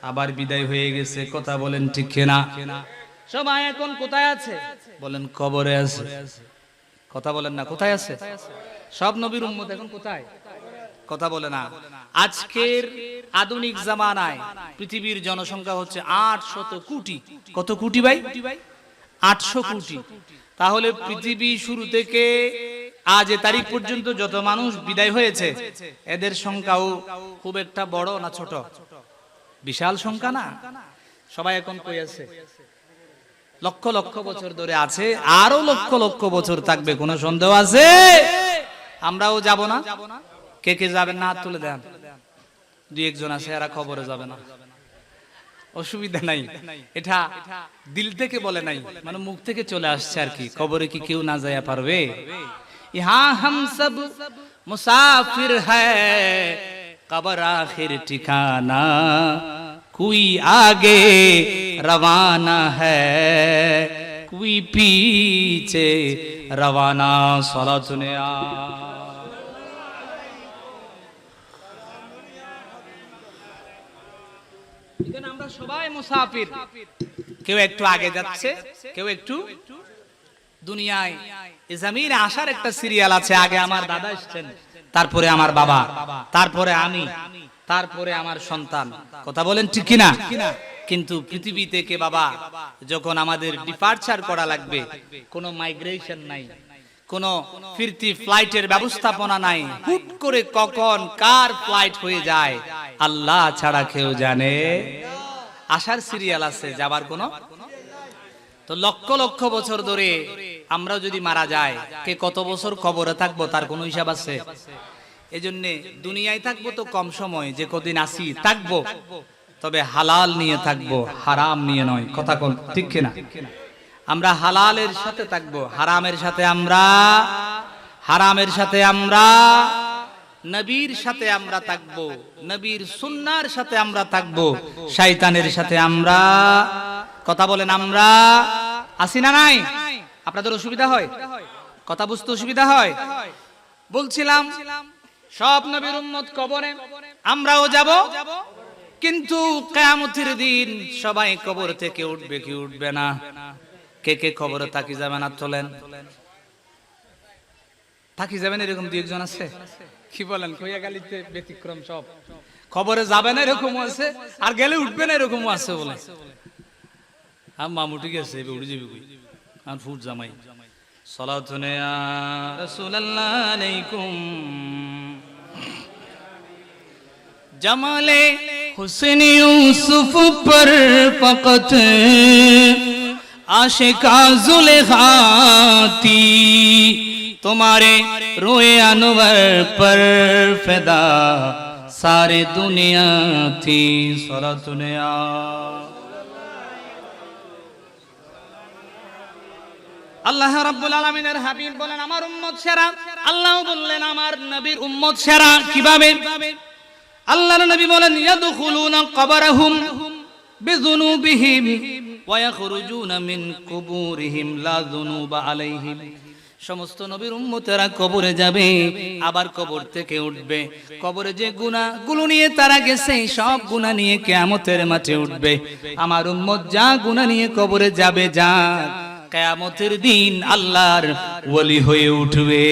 আবার বিদায় হয়ে গেছে। কথা বলেন ঠিক কিনা? সবাই এখন কোথায় আছে? বলেন কবরে আছে। কথা বলেন না, কোথায় আছে? সব নবীর উম্মত এখন কোথায়? কথা বলে না। আজকের আধুনিক জামানায় পৃথিবীর জনসংখ্যা হচ্ছে 800 কোটি। কত কোটি ভাই? 800 কোটি। তাহলে পৃথিবী শুরু থেকে আজ এ তারিখ পর্যন্ত যত মানুষ বিদায় হয়েছে, এদের সংখ্যাও খুব একটা বড় না ছোট? বিশাল সংখ্যা না? সবাই এখন কই আছে? লক্ষ লক্ষ বছর ধরে আছে, আরো লক্ষ লক্ষ বছর থাকবে, কোনো সন্দেহ আছে? আমরাও যাব না? কে কে যাবেন না? হাত তুলে দেন। দুই একজন আছে, এরা কবরে যাবে না, অসুবিধা নাই। এটা দিল থেকে বলে নাই, মানে মুখ থেকে চলে আসছে আর কি। কবরে কি কেউ না যায় পারবে? ইহা হাম সব মুসাফির হ্যায়, কবর আখির ঠিকানা, कोई आगे रवाना है, कोई पीछे रवाना। सलात सुने এখানে আমরা সবাই মুসাফির, কেউ একটু আগে যাচ্ছে, কেউ একটু দুনিয়ায়। এই জমিনে আসার একটা সিরিয়াল আছে, আগে আমার দাদা এসেছেন, তারপরে আমার বাবা, তারপরে আমি, তারপরে আমার সন্তান। কথা বলেন ঠিক কিনা? কিন্তু পৃথিবী থেকে বাবা যখন আমাদের ডিপার্চার করা লাগবে, কোনো মাইগ্রেশন নাই, কোনো ফিরতি ফ্লাইটের ব্যবস্থাপনা নাই। হুট করে কখন কার ফ্লাইট হয়ে যায় আল্লাহ ছাড়া কেউ জানে। আসার সিরিয়াল আছে, যাবার কোনো। তো লক্ষ লক্ষ বছর ধরে আমরা যদি মারা যাই, কে কত বছর কবরে থাকবো তার কোনো হিসাব আছে? এজন্য দুনিয়ায় থাকবো তো কম সময়, যে কদিন আসি থাকবো, তবে হালাল নিয়ে থাকবো, হারাম নিয়ে নয়। কথা কোন ঠিক কিনা? আমরা হালালের সাথে থাকবো, হারামের সাথে আমরা, হারামের সাথে আমরা, নবীর সাথে আমরা থাকবো, নবীর সুন্নাহর সাথে আমরা থাকবো, শয়তানের সাথে আমরা কথা বলেন আমরা আসি না নাই? আপনাদের অসুবিধা হয়? কথা বুঝতে অসুবিধা হয়? বলছিলাম সব নবীর উম্মত কবরে, আমরাও যাব, কিন্তু কিয়ামতের দিন সবাই কবর থেকে উঠবে কি উঠবে না? কে কে কবরে থাকি যাবে না? তোলেন। থাকি যাবেন এরকম দুই একজন আছে? কি বলেন? কইয়া গালিতে ব্যতিক্রম সব। কবরে যাবে না এরকম আছে, আর গেলে উঠবে না এরকম আছে বলে। মামুটি গেছে উঠে যাবি কই? আর ফুট জামাই সালাতুন ইয়া রাসূলুল্লাহ আলাইকুম जमाले हुस्न यूसुफ पर फकत आशिका जुलेखा थी, तुम्हारे रोए अनवर पर फिदा सारे दुनिया थी। सलातुनिया আল্লাহ রাব্বুল আলামিনের হাবিব বলেন আমার উম্মত সেরা, আল্লাহ বললেন আমার নবীর উম্মত সেরা। কিভাবে? আল্লাহর নবী বলেন ইয়াদখুলুনা কবরহুম বিযুনুবিহিম ওয়া ইয়াখরুজুনা মিন কুবুরিহিম লা যুনুবা আলাইহিম। সমস্ত নবীর উম্মতেরা কবরে যাবে, আবার কবর থেকে উঠবে। কবরে যে গুনাহগুলো নিয়ে তারা গেছে সব গুনাহ নিয়ে কিয়ামতের মাঠে উঠবে। আমার উম্মত যা গুনাহ নিয়ে কবরে যাবে, যা কিয়ামতের দিন আল্লাহর ওলি হয়ে উঠবে।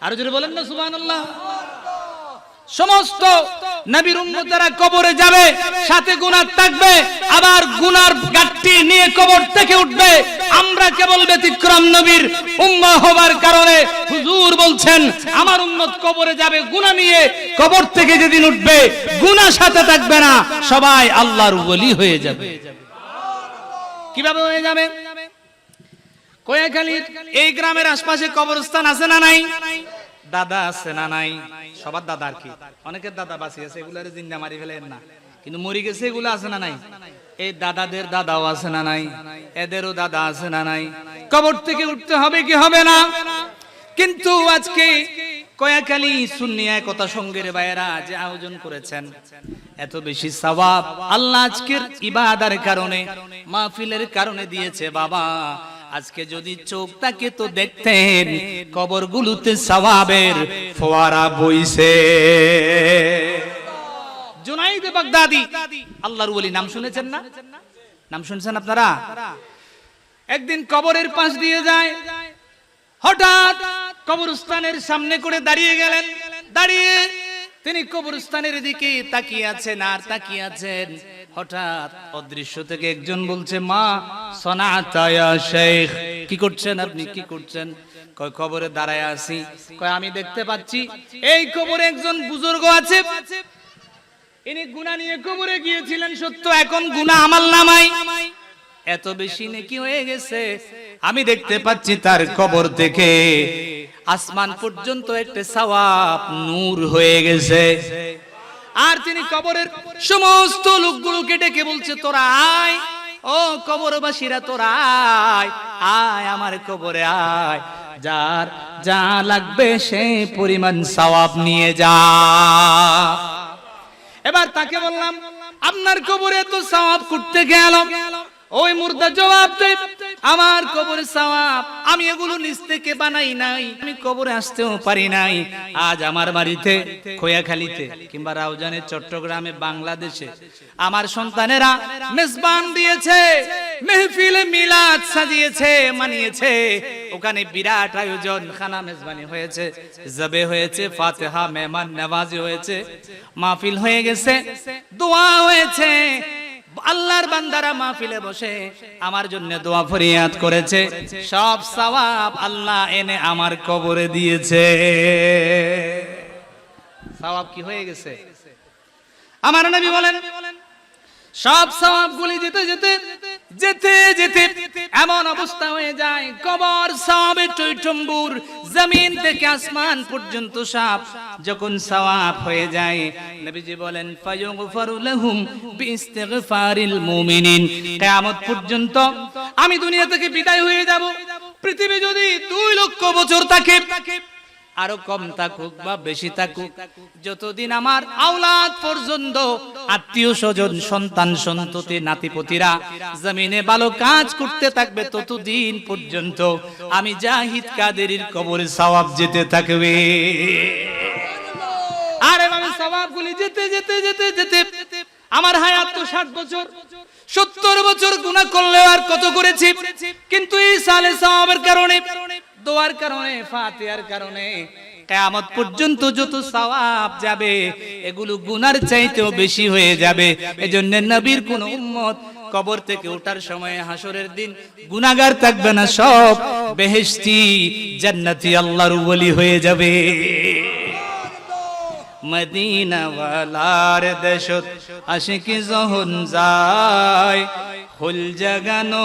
আর জোরে বলেন না সুবহানাল্লাহ। সমস্ত নবীর উম্মতেরা কবরে যাবে, সাথে গুনাহ থাকবে, আবার গুনার গাঁটটি নিয়ে কবর থেকে উঠবে। আমরা কেবল ব্যতিক্রম নবীর উম্মাহ হবার কারণে হুজুর বলছেন আমার উম্মত কবরে যাবে গুনাহ নিয়ে, কবর থেকে যেদিন উঠবে গুনাহ সাথে থাকবে না, সবাই আল্লাহর ওলি হয়ে যাবে। কিভাবে হয়ে যাবে? কোয়াখালীর এই গ্রামের আশপাশে কবরস্থান আছে না নাই? দাদা আছে না নাই? সবার দাদা আর কি, অনেকের দাদা বাঁচি আছে, এগুলার জিন্দা মারি ফেলেন না, কিন্তু মরি গেছে এগুলো আছে না নাই? এই দাদাদের দাদাও আছে না নাই? এদেরও দাদা আছে না নাই? কবর থেকে উঠতে হবে কি হবে না? কিন্তু আজকে কোয়াখালী সুন্নিয়া কথা সঙ্গের ভাইয়েরা যে আয়োজন করেছেন, এত বেশি সওয়াব আল্লাহ আজকের ইবাদার কারণে, মাহফিলের কারণে দিয়েছে। বাবা আজকে যদি চোখ তাকে তো দেখতেন কবরগুলোতে সওয়াবের ফোয়ারা বইছে। জুনাইদ বাগদাদি আল্লাহর ওলি, নাম শুনেছেন না? নাম শুনছেন আপনারা? একদিন কবরের পাশ দিয়ে যায়, হঠাৎ কবরস্থানের সামনে করে দাঁড়িয়ে গেলেন। দাঁড়িয়ে তিনি কবরস্থানের দিকে তাকিয়ে আছেন আর তাকিয়ে আছেন। হঠাৎ অদৃশ্য থেকে একজন বলছে মা সনাতা ইয়া শেখ, কি করছেন আপনি? কি করছেন? কয় কবরে দাঁড়ায় আছি। কয় আমি দেখতে পাচ্ছি এই কবরে একজন বুজুর্গ আছে, ইনি গুনাহ নিয়ে কবরে গিয়েছিলেন সত্য, এখন গুনাহ আমল নামাই এত বেশি নেকি হয়ে গেছে, আমি দেখতে পাচ্ছি তার কবর থেকে আসমান পর্যন্ত একটা সওয়াব নূর হয়ে গেছে। আর তিনি কবরের সমস্ত লোকগুলোকে ডেকে বলছে তোরা আয়, ও কবরবাসীরা তোরা আয়, আয় আমার কবরে আয়, যার যা লাগবে সেই পরিমাণ সওয়াব নিয়ে যা। এবার তাকে বললাম আপনার কবরে তো সওয়াব করতে গেল। ওই মুর্দা জবাব দেয় আমার কবরে সওয়াব আমি এগুলো নিজ থেকে বানাই নাই, আমি কবরে আসতেও পারি নাই। আজ আমার বাড়িতে খোয়াখালীতে কিংবা রাউজানে, চট্টগ্রামে, বাংলাদেশে আমার সন্তানেরা মেজবান দিয়েছে, মেহফিলে মিলাদ সাজিয়েছে, মানিয়েছে। ওখানে বিরাট আয়োজন, খানা মেজবানি হয়েছে, জবে হয়েছে, ফাতিহা, মেহমান নওয়াজি হয়েছে, মাহফিল হয়ে গেছে, দোয়া হয়েছে। আল্লাহর বান্দারা মাহফিলে বসে আমার জন্য দোয়া ফরিয়াদ করেছে, সব সওয়াব আল্লাহ এনে আমার কবরে দিয়েছে। সওয়াব কি হয়ে গেছে? আমার নবী বলেন সব সওয়াবগুলি যেতে যেতে যেতে যেতে এমন অবস্থা হয়ে যায় কবর সওয়াবে টইটম্বুর, জমিন থেকে আসমান পর্যন্ত সব যখন সওয়াব হয়ে যায়, নবীজি বলেন ফায়ুগফারু লাহুম বিইস্তিগফারিল মুমিনিন। কিয়ামত পর্যন্ত আমি দুনিয়া থেকে বিদায় হয়ে যাব, পৃথিবী যদি 2 লক্ষ বছর থাকে আরো কম থাকুক বা বেশি থাকুক, যতদিন আমার আওলাদ পর্যন্ত, আত্মীয় স্বজন, সন্তান সন্ততি নাতিপতিরা জমিনে ভালো কাজ করতে থাকবে, ততদিন পর্যন্ত আমি জাহিদ কাদেরীর কবরে সওয়াব যেতে থাকবে। আর আমি সওয়াবগুলি যেতে যেতে যেতে যেতে আমার হায়াত তো 60 বছর, 70 বছর গুনাহ করলেও আর কত করেছি, কিন্তু এই সালে সওয়াবের কারণে, দোয়ার কারণে, ফাতিহার কারণে কিয়ামত পর্যন্ত যত সওয়াব যাবে এগুলো গুনার চাইতেও বেশি হয়ে যাবে। এজন্য নবীর কোন উম্মত কবর থেকে ওঠার সময় হাসরের দিন গুনাহগার থাকবে না, সব বেহেশতি জান্নাতি আল্লাহর ওলি হয়ে যাবে। মদিনা ওয়ালার দেশত আশিকি যখন যায়, হুল জাগানো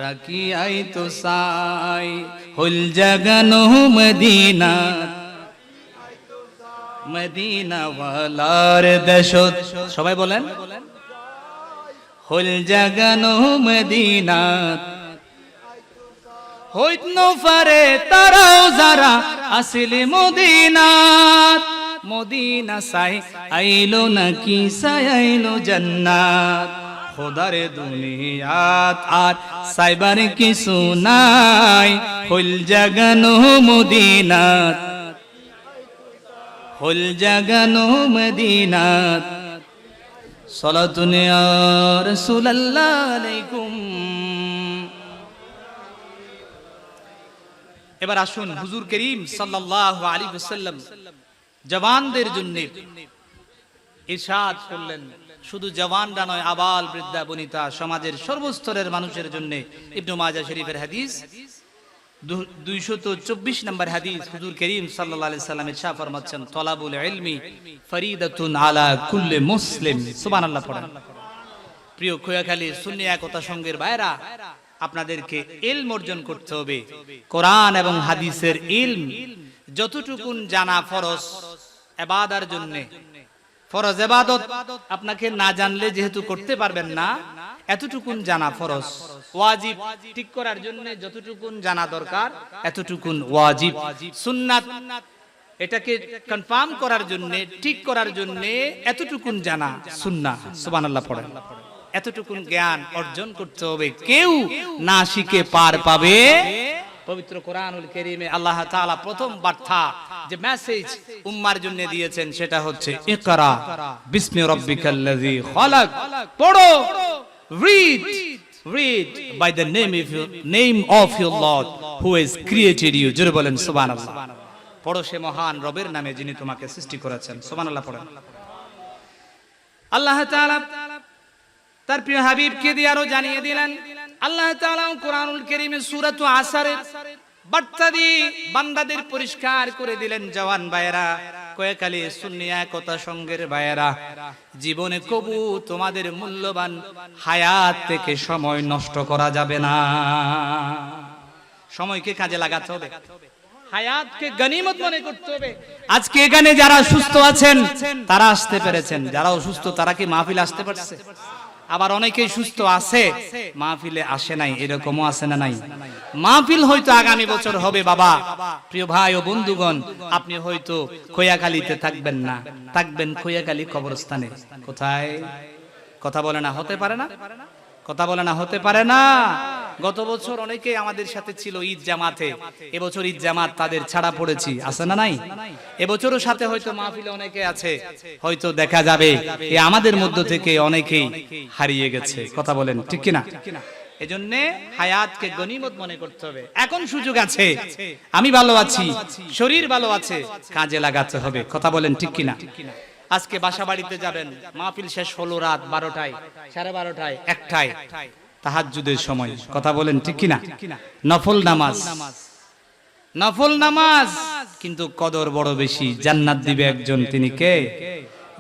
রাখি আই তো সাই, হুল জাগানো মদিনা, মদিনা ওয়ালার দেশত, সবাই বলেন হুল জাগানো মদিনা, হইত নফারে তারাও যারা আসিলে মদিনাত, মদিনা সাই আইলো নাকি সাই আইলো জান্নাত, খোদারে দুনিয়াত আর সাইবার কিছু নাই, হুল জাগানো মদিনাত, হুল জাগানো মদিনাত, সালাতুন ইয়া রাসূলুল্লাহ আলাইকুম। এবার আসুন হুজুর করিম সাল্লাল্লাহু আলাইহি ওয়াসাল্লাম জওয়ানদের জন্য ইরশাদ করলেন, শুধু জওয়ানরা নয়, আবাল বৃদ্ধা বনিতা সমাজের সর্বস্তরের মানুষের জন্য। ইবনে মাজাহ শরীফের হাদিস 224 নম্বর হাদিস, হুজুর করিম সাল্লাল্লাহু আলাইহি ওয়াসাল্লাম ইরশাদ ফরমাচ্ছেন, তলাবুল ইলমি ফরিদাতুন আলা কুল্লি মুসলিম। সুবহানাল্লাহ পড়েন। প্রিয় খোয়াখালী সুন্নি একতা সংঘের ভাইরা, আপনাদেরকে ইলম অর্জন করতে হবে। কোরআন এবং হাদিসের ইলম যতটুকুন জানা ফরজ ইবাদার জন্য, ফরজ ইবাদত আপনাকে না জানলে যেহেতু করতে পারবেন না, এতটুকুন জানা ফরজ। ওয়াজিব ঠিক করার জন্য যতটুকুন জানা দরকার এতটুকুন ওয়াজিব। সুন্নাত এটাকে কনফার্ম করার জন্য, ঠিক করার জন্য এতটুকুন জানা সুন্নাহ। সুবহানাল্লাহ পড়েন। এতটুকুন জ্ঞান অর্জন করতে হবে, কেউ না শিখে পার পাবে। পবিত্র কোরআনুল কারীমে আল্লাহ তাআলা প্রথম বার্তা যে মেসেজ উম্মার জন্য দিয়েছেন সেটা হচ্ছে ইকরা বিসমি রাব্বিকাল্লাযী খালাক। পড়ো, read by the name of your Lord who has created you। জোরে বলেন সুবহানাল্লাহ। পড়ো সে মহান রবের নামে যিনি তোমাকে সৃষ্টি করেছেন। সুবহানাল্লাহ পড়েন। আল্লাহ তাআলা তার প্রিয় হাবিবকে দিয়ে আরো জানিয়ে দিলেন, আল্লাহ তাআলা কোরআনুল কারীমে সূরাত আসরের বার্তা দিয়ে বান্দাদের পরিষ্কার করে দিলেন। জওয়ান ভাইয়েরা, কয়েকালী সুন্নি একতা সংঘের ভাইয়েরা, জীবনে কবু তোমাদের মূল্যবান হায়াত থেকে সময় নষ্ট করা যাবে না। সময়কে কাজে লাগাতে হবে, হায়াতকে গনিমত মনে করতে হবে। আজকে এখানে যারা সুস্থ আছেন তারা আসতে পেরেছেন, যারা অসুস্থ তারা কি মাহফিলে আসতে পারছে? আবার অনেকেই সুস্থ আছে মাহফিলে আসে নাই, এরকমও আছে না নাই? মাহফিল হয়তো আগামী বছর হবে বাবা। প্রিয় ভাই ও বন্ধুগণ, আপনি হয়তো খোয়াখালীতে থাকবেন না, থাকবেন খোয়াখালী কবরস্থানে। কোথায়? কথা বলে না, হতে পারে না, কথা বলে না, হতে পারে না। গত বছর অনেকে আমাদের সাথে ছিল ঈদ জামাতে, এবছর ঈদ জামাত তাদের ছাড়া পড়েছি, আছে না নাই? এবছরও সাথে হয়তো মাহফিলে অনেকে আছে, হয়তো দেখা যাবে এই আমাদের মধ্য থেকে অনেকেই হারিয়ে গেছে। কথা বলেন ঠিক কিনা? এজন্য হায়াতকে গনিমত মনে করতে হবে। এখন সুযোগ আছে, আমি ভালো আছি, শরীর ভালো আছে, কাজে লাগাতে হবে। কথা বলেন ঠিক কিনা? আজকে বাসা বাড়িতে যাবেন, মাহফিল শেষ হলো রাত 12টায়, 12:30টায়, 1টায়, তাহাজ্জুদের সময়। কথা বলেন ঠিক কিনা? নফল নামাজ, নফল নামাজ, কিন্তু কদর বড় বেশি। জান্নাত দিবে একজন, তিনি কে?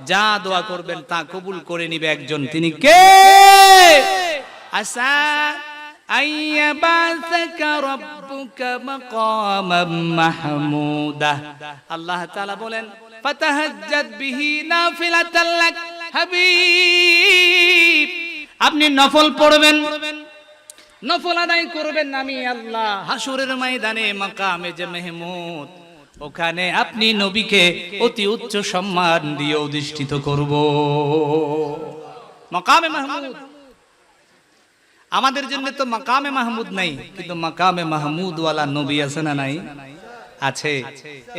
যা দোয়া করবেন তা কবুল করে নিবে একজন, তিনি কে? আসা আইয়াবাসাকা রাব্বুকা মাকামাম মাহমুদা। আল্লাহ তাআলা বলেন, ফাতাহাজ্জাদ বিহি নাফিলাতাল লাক। হাবিব, আপনি নফল পড়বেন, নফল আদায় করবেন আমি আল্লাহ হাসরের ময়দানে মাকামে যে মাহমুদ, ওখানে আপনি নবীকে অতি উচ্চ সম্মান দিয়ে অধিষ্ঠিত করব। মাকামে মাহমুদ আমাদের জন্য তো মাকামে মাহমুদ নাই, কিন্তু মাকামে মাহমুদ ওয়ালা নবী আছে না নাই? আছে।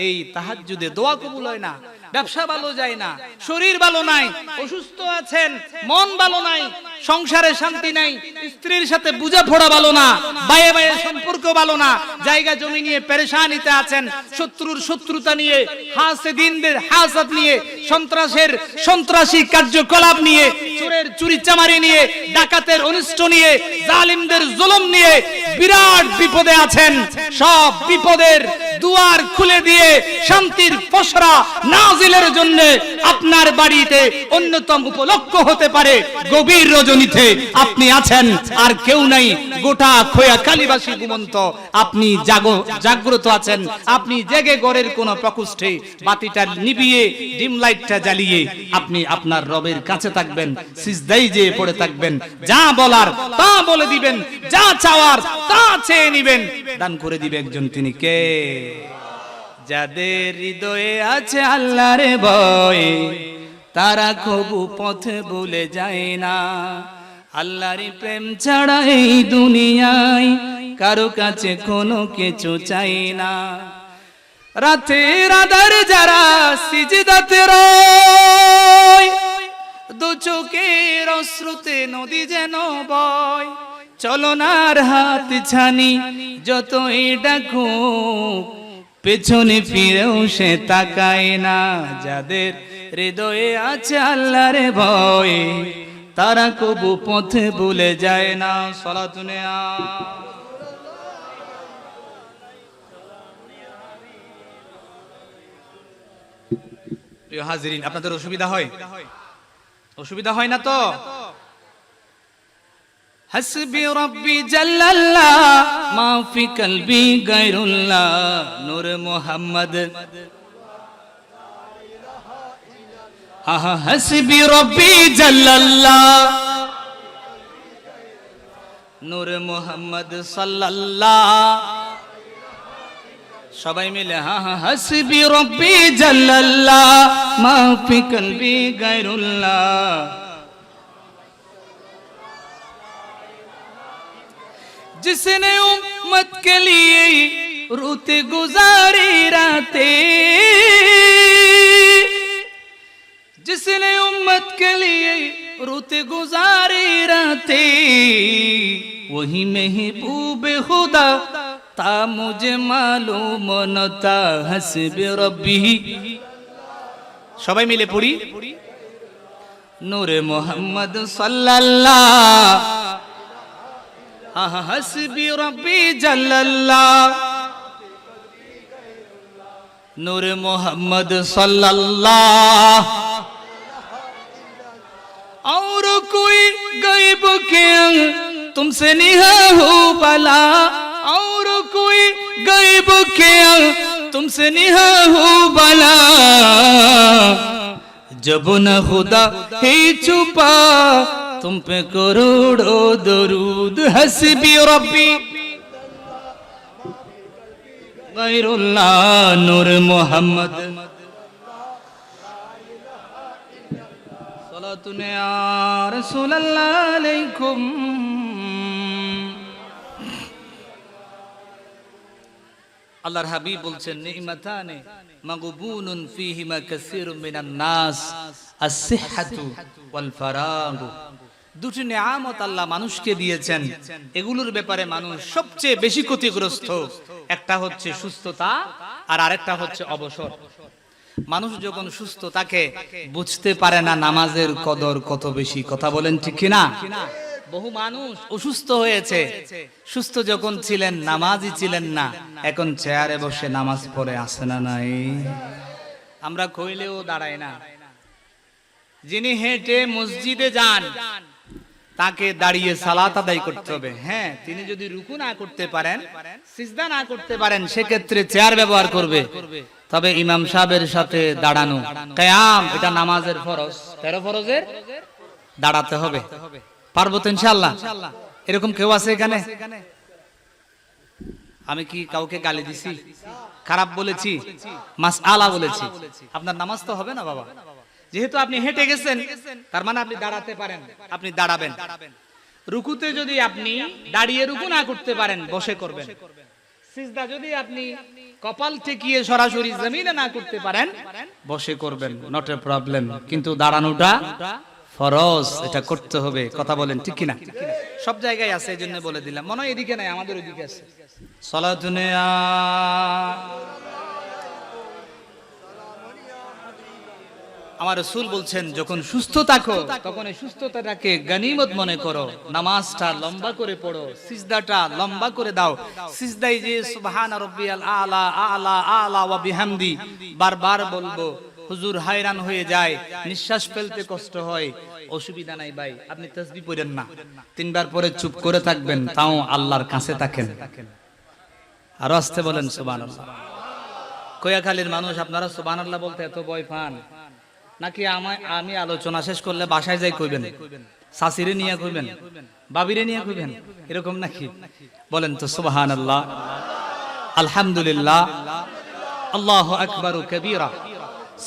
এই তাহাজ্জুদে দোয়া কবুল হয় না, ব্যবসা ভালো যায় না, শরীর ভালো নাই, অসুস্থ আছেন, মন ভালো নাই, সংসারে শান্তি নাই, স্ত্রীর সাথে বোঝাপড়া ভালো না, ভাইয়ে ভাইয়ের সম্পর্ক ভালো না, জায়গা জমি নিয়ে পেরেশানিতে আছেন, শত্রুর শত্রুতা নিয়ে, হাসেদিনদের হাসাদ নিয়ে, সন্ত্রাসের সন্ত্রাসী কার্যকলাপ নিয়ে, চোরের চুরি চামারি নিয়ে, ডাকাতের অনিষ্ট নিয়ে, জালিমদের জুলুম নিয়ে বিরাট বিপদে আছেন। সব বিপদের দুয়ার খুলে দিয়ে শান্তির পসরা নাজিলের জন্য আপনার বাড়িতে অন্যতম উপলক্ষ হতে পারে গভীর রজনীতে আপনি আছেন, আর কেউ নাই, গোটা খোয়া কালীবাসী ঘুমন্ত, আপনি জাগ্রত আছেন। আপনি জেগে ঘরের কোন প্রকোষ্ঠে বাতিটা নিভিয়ে ডিম লাইটটা জ্বালিয়ে আপনি আপনার রবের কাছে থাকবেন, সিজদায় যেয়ে পড়ে থাকবেন, যা বলার তা বলে দিবেন, যা চাওয়ার তা চেয়ে নিবেন, দান করে দিবে একজন, তিনি কে? যাদের হৃদয়ে আছে আল্লাহর ভয়, তারা কবু পথে ভুলে যায় না। আল্লাহর প্রেম ছাড়া এই দুনিয়ায় কারো কাছে কোনো কিছু চাই না। রাতের আধার যারা সিজদাতে রয়, দু চোখের অশ্রুতে নদী যেন বয়, চলনার হাত ছানি যতই ডাকুক, পেছনে ফিরেও সে তাকায় না। যাদের হৃদয়ে আছে আল্লাহর ভয়, তারা কবু পথে ভুলে যায় না। সালাতুনে প্রিয় হাজিরিন, আপনাদের অসুবিধা হয়? অসুবিধা হয় না তো? হাসবি রব্বি জাল্লাল্লাহ মা ফি কলবি গায়রুল্লাহ, নূর মুহাম্মদ। হাসবি রব্বি জাল্লাল্লাহ, নূর মুহাম্মদ সাল্লাল্লাহ। সবাই মিলে হাসবি রব্বি জাল্লাল্লাহ মা ফি কলবি গায়রুল্লাহ। जिसने उम्मत के लिए रूते गुजारी रातें, जिसने उम्मत के लिए रूते गुजारी रातें, वही महबूब खुदा ता मुझे मालूम न था। हस्बी रब्बी, सबाई मिले पढ़ी, नूरे मोहम्मद सल्लल्लाह। हस्बी रब्बी जल्लल्लाह, नूर मोहम्मद सल्लल्लाह। और कोई गैब के तुमसे निहा हो भला, और कोई गैब के तुमसे निहा हो भला, जब न खुदा ही छुपा तुम पे करोड़ों दरूद। हस्बी रब्बी गैरुल्लाह, नूर मोहम्मद। सलातुने या रसूलल्लाह अलैकुम। আল্লাহর হাবিব বলছেন, নি'মাতানে মাগবুনুন ফীহিমা কাসীরুম মিনান নাস, আস-সিহহাতু ওয়াল ফারাগু। দুটি নিয়ামত আল্লাহ মানুষকে দিয়েছেন, এগুলোর ব্যাপারে মানুষ সবচেয়ে বেশি ক্ষতিগ্রস্ত। একটা হচ্ছে সুস্থতা, আর আরেকটা হচ্ছে অবসর। মানুষ যখন সুস্থ থাকে বুঝতে পারে না নামাজের কদর কত বেশি। কথা বলেন ঠিক কিনা? বহু মানুষ অসুস্থ হয়েছে, সুস্থ যখন ছিলেন নামাজই ছিলেন না, এখন চেয়ারে বসে নামাজ পড়ে আসে না নাই? আমরা কইলেও দাঁড়ায় না। যিনি হেঁটে মসজিদে যান তাকে দাঁড়িয়ে সালাত আদায় করতে হবে। হ্যাঁ, তিনি যদি রুকু না করতে পারেন, সিজদা না করতে পারেন, সেক্ষেত্রে চেয়ার ব্যবহার করবে। তবে ইমাম সাহেবের সাথে দাঁড়ানো, কিয়াম, এটা নামাজের ফরজ, 13 ফরজের দাঁড়াতে হবে। পারবো তো ইনশাআল্লাহ? এরকম কেউ আছে এখানে? আমি কি কাউকে গালি দিছি, খারাপ বলেছি, মাসআলা বলেছি? আপনার নামাজ তো হবে না বাবা। যেহেতু আপনি হেঁটে গেছেন, তার মানে আপনি দাঁড়াতে পারেন, আপনি দাঁড়াবেন। রুকুতে যদি আপনি দাঁড়িয়ে রুকু না করতে পারেন, বসে করবেন। সিজদা যদি আপনি কপাল ঠেকিয়ে সরাসরি জমিনে না করতে পারেন, বসে করবেন, নট এ প্রবলেম। কিন্তু দাঁড়ানোটা ফরজ, এটা করতে হবে। কথা বলেন ঠিক কিনা? সব জায়গায় আছে, এই জন্য বলে দিলাম। মনে হয় এদিকে নাই, আমাদের ওইদিকে আছে। সালাতুনে আমার রাসূল বলছেন, যখন সুস্থ থাকো তখন এই সুস্থতাটাকে গনিমত মনে করো। নামাজটা লম্বা করে পড়ো, সিজদাটা লম্বা করে দাও। সিজদায় যে সুবহানা রাব্বিয়াল আলা আলা আলা ওয়া বিহামদি বারবার বলবো, হুজুর হায়রান হয়ে যায়, নিঃশ্বাস ফেলতে কষ্ট হয়। অসুবিধা নাই ভাই, আপনি তাসবিহ পড়েন না, 3 বার পরে চুপ করে থাকবেন, তাও আল্লাহর কাছে থাকেন। আর আস্তে বলেন সুবহানাল্লাহ। কোয়াখালীর মানুষ আপনারা সুবহানাল্লাহ বলতে এত ভয় পান নাকি? আমি আলোচনা শেষ করলে বাসায় যাই কইবেন, শাশুড়ি নিয়ে কইবেন, বাবিরে নিয়ে কইবেন, এরকম নাকি? বলেন তো সুবহানাল্লাহ, আলহামদুলিল্লাহ, আল্লাহু আকবার কবীরা,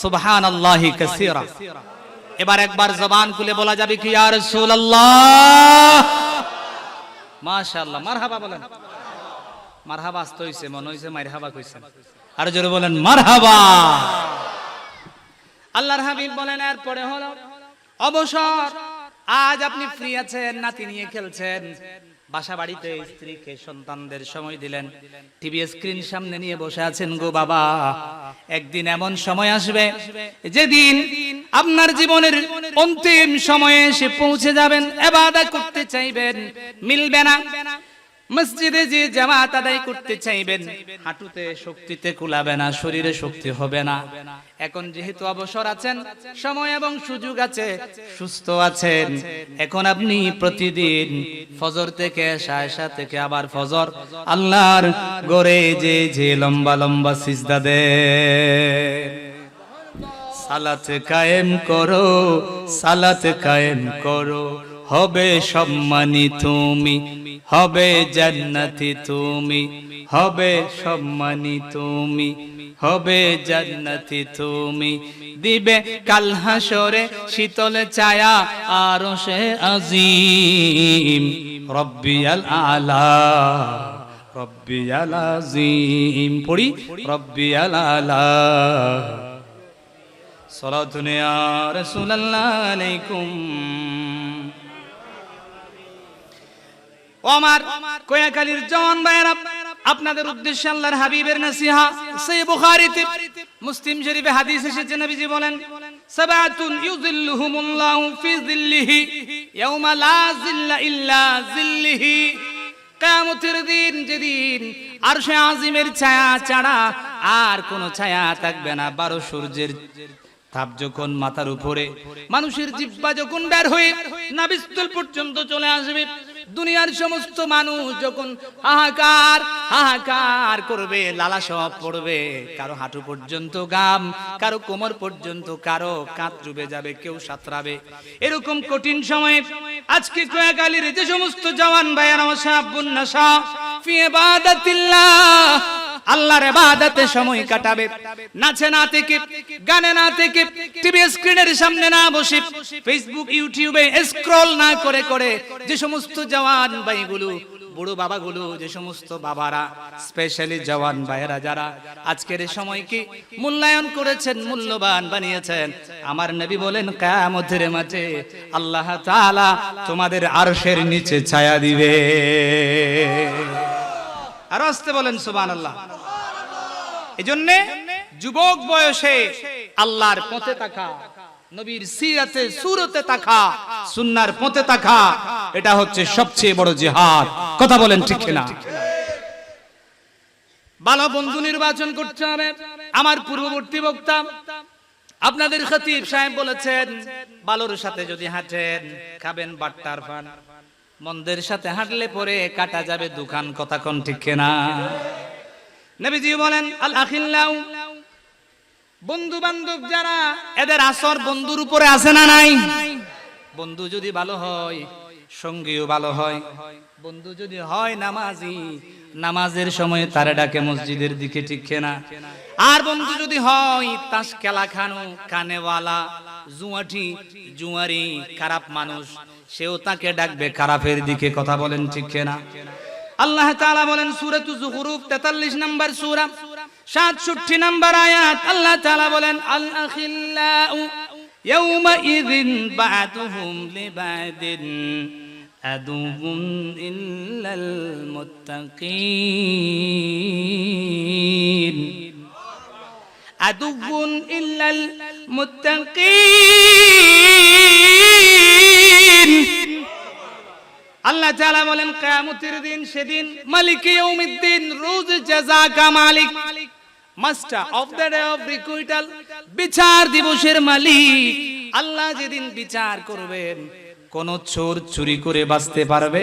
সুবহানাল্লাহি কাসীরা। এবার একবার জবান খুলে বলা যাবে কি ইয়া রাসূলুল্লাহ, মাশাআল্লাহ, মারহাবা বলেন। মারহাবা আসতে হইছে, মনে হইছে মারহাবা কইছেন। আর জোরে বলেন মারহাবা। আল্লাহর হাবিব বলেন, এরপরে হলো অবসর। আজ আপনি ফ্রি আছেন, নাতি নিয়ে খেলছেন, বাসা বাড়িতে স্ত্রীকে সন্তানদের সময় দিলেন, টিভি স্ক্রিন সামনে নিয়ে বসে আছেন। গো বাবা, একদিন এমন সময় আসবে যেদিন আপনার জীবনের অন্তিম সময়ে এসে পৌঁছে যাবেন, ইবাদত করতে চাইবেন, মিলবে না। মসজিদে যে জামাত আদায় করতে চাইবেন, হাঁটুতে শক্তিতে কুলাবে না, শরীরে শক্তি হবে না। এখন যেহেতু অবসর আছেন, সময় এবং সুযোগ আছে, সুস্থ আছেন, এখন আপনি প্রতিদিন ফজর থেকে এশা থেকে আবার ফজর, আল্লাহর ঘরে যে লম্বা লম্বা সিজদা দেন। সালাত কায়েম করো, সালাত কায়েম করো, হবে সম্মানী তুমি, হবে জান্নাতি তুমি, হবে সম্মানী তুমি, হবে জান্নাতি তুমি। দিবে কাল হাসরে শীতল ছায়া আরশে আজিম, রব্বিয়াল আলা রব্বিয়াল আজিম। পড়ি রব্বিয়াল আলা। সালাতুন ইয়া রাসূলুল্লাহ আলাইকুম। আমার কোয়াখালীর জওয়ান ভাইরা, আপনাদের উদ্দেশ্যে আল্লাহর হাবিবের নসিহা। সহিহ বুখারীতে, মুসলিম শরীফে হাদিস এসেছে, নবীজি বলেন, সাবাতুন ইউযিল্লুহুমুল্লাহু ফি যিল্লিহি ইয়াওমা লা যিল্লা ইল্লা যিল্লিহি। কিয়ামতের দিন, যেদিন আরশে আজিমের ছায়া ছাড়া আর কোনো ছায়া থাকবে না। 12 সূর্যের তাপ যখন মাথার উপরে, মানুষের জিহ্বা যখন বের হয়ে নাভিস্থল পর্যন্ত চলে আসবে, দুনিয়ার সমস্ত মানুষ যখন হাহাকার হাহাকার করবে, লালা সব পড়বে, কারো হাঁটু পর্যন্ত গাম, কারো কোমর পর্যন্ত, কারো কাঁধ ডুবে যাবে, কেউ সাঁতরাবে। এরকম কঠিন সময়ে আজকে কোয়াখালীর যে সমস্ত জওয়ান ভাইয়েরা শাবুন নাশা ফি ইবাদাতিল্লাহ, আল্লাহর ইবাদতে সময় কাটাবে, নাচে না থেকে, গানে না থেকে, টিভি স্ক্রিনের সামনে না বসে, ফেসবুক ইউটিউবে স্ক্রল না করে করে, যে সমস্ত জওয়ান ভাইগুলো, বুড়ো বাবাগুলো, যে সমস্ত বাবারা, স্পেশালি জওয়ান ভাইয়েরা যারা আজকের এই সময়কে মূল্যায়ন করেছেন, মূল্যবান বানিয়েছেন, আমার নবী বলেন কিয়ামতের মাঠে আল্লাহ তাআলা তোমাদের আরশের নিচে ছায়া দিবে। আর আসতে বলেন সুবহানাল্লাহ। এজন্য যুবক বয়সে আল্লাহর পথে থাকা, নবীর সিরাতে সুরতে থাকা, সুন্নাহর পথে থাকা, এটা হচ্ছে সবচেয়ে বড় জিহাদ। কথা বলেন ঠিক কিনা? ভালো বন্ধু নির্বাচন করতে হবে। আমার পূর্ববর্তী বক্তা আপনাদের খতিব সাহেব বলেছেন, ভালোর সাথে যদি হাঁটেন খাবেন বাট্টার পান, মন্দের সাথে হাঁটলে পরে কাটা যাবে দোকান। কথা কোন ঠিক কিনা? নবীজি বলেন, আল আখিল্লাউ, বন্ধু বান্ধব যারা, এদের আসর বন্ধুর উপরে আছে না নাই? বন্ধু যদি ভালো হয়, সঙ্গীও ভালো হয়। বন্ধু যদি হয় নামাজি, নামাজের সময় তারা ডাকে মসজিদের দিকে, ঠিক না? আর বন্ধু যদি হয় তাস খেলা খানো, কানেওয়ালা, জুয়ারি, খারাপ মানুষ, সেও তাকে ডাকবে খারাপের দিকে। কথা বলেন ঠিক না? আল্লাহ তাআলা বলেন সূরাতুজ যুখরুফ 43 নম্বর সূরা 67 নম্বর আয়াত, আল্লাহ তাআলা বলেন আল আখিল্লাউ ইয়াউমা ইযিন বা'দুহুম লিবা'দিন আদুউন ইল্লাল মুত্তাকিন, আদুউন ইল্লাল মুত্তাকিন। আল্লাহ তাআলা বলেন কিয়ামতের দিন, সেদিন মালিক ইয়াউমিদ্দিন, রোজ জাযা কা মালিক, master of the day of requital, বিচার দিবসের মালিক আল্লাহ যেদিন বিচার করবেন, কোন চোর চুরি করে বাঁচতে পারবে?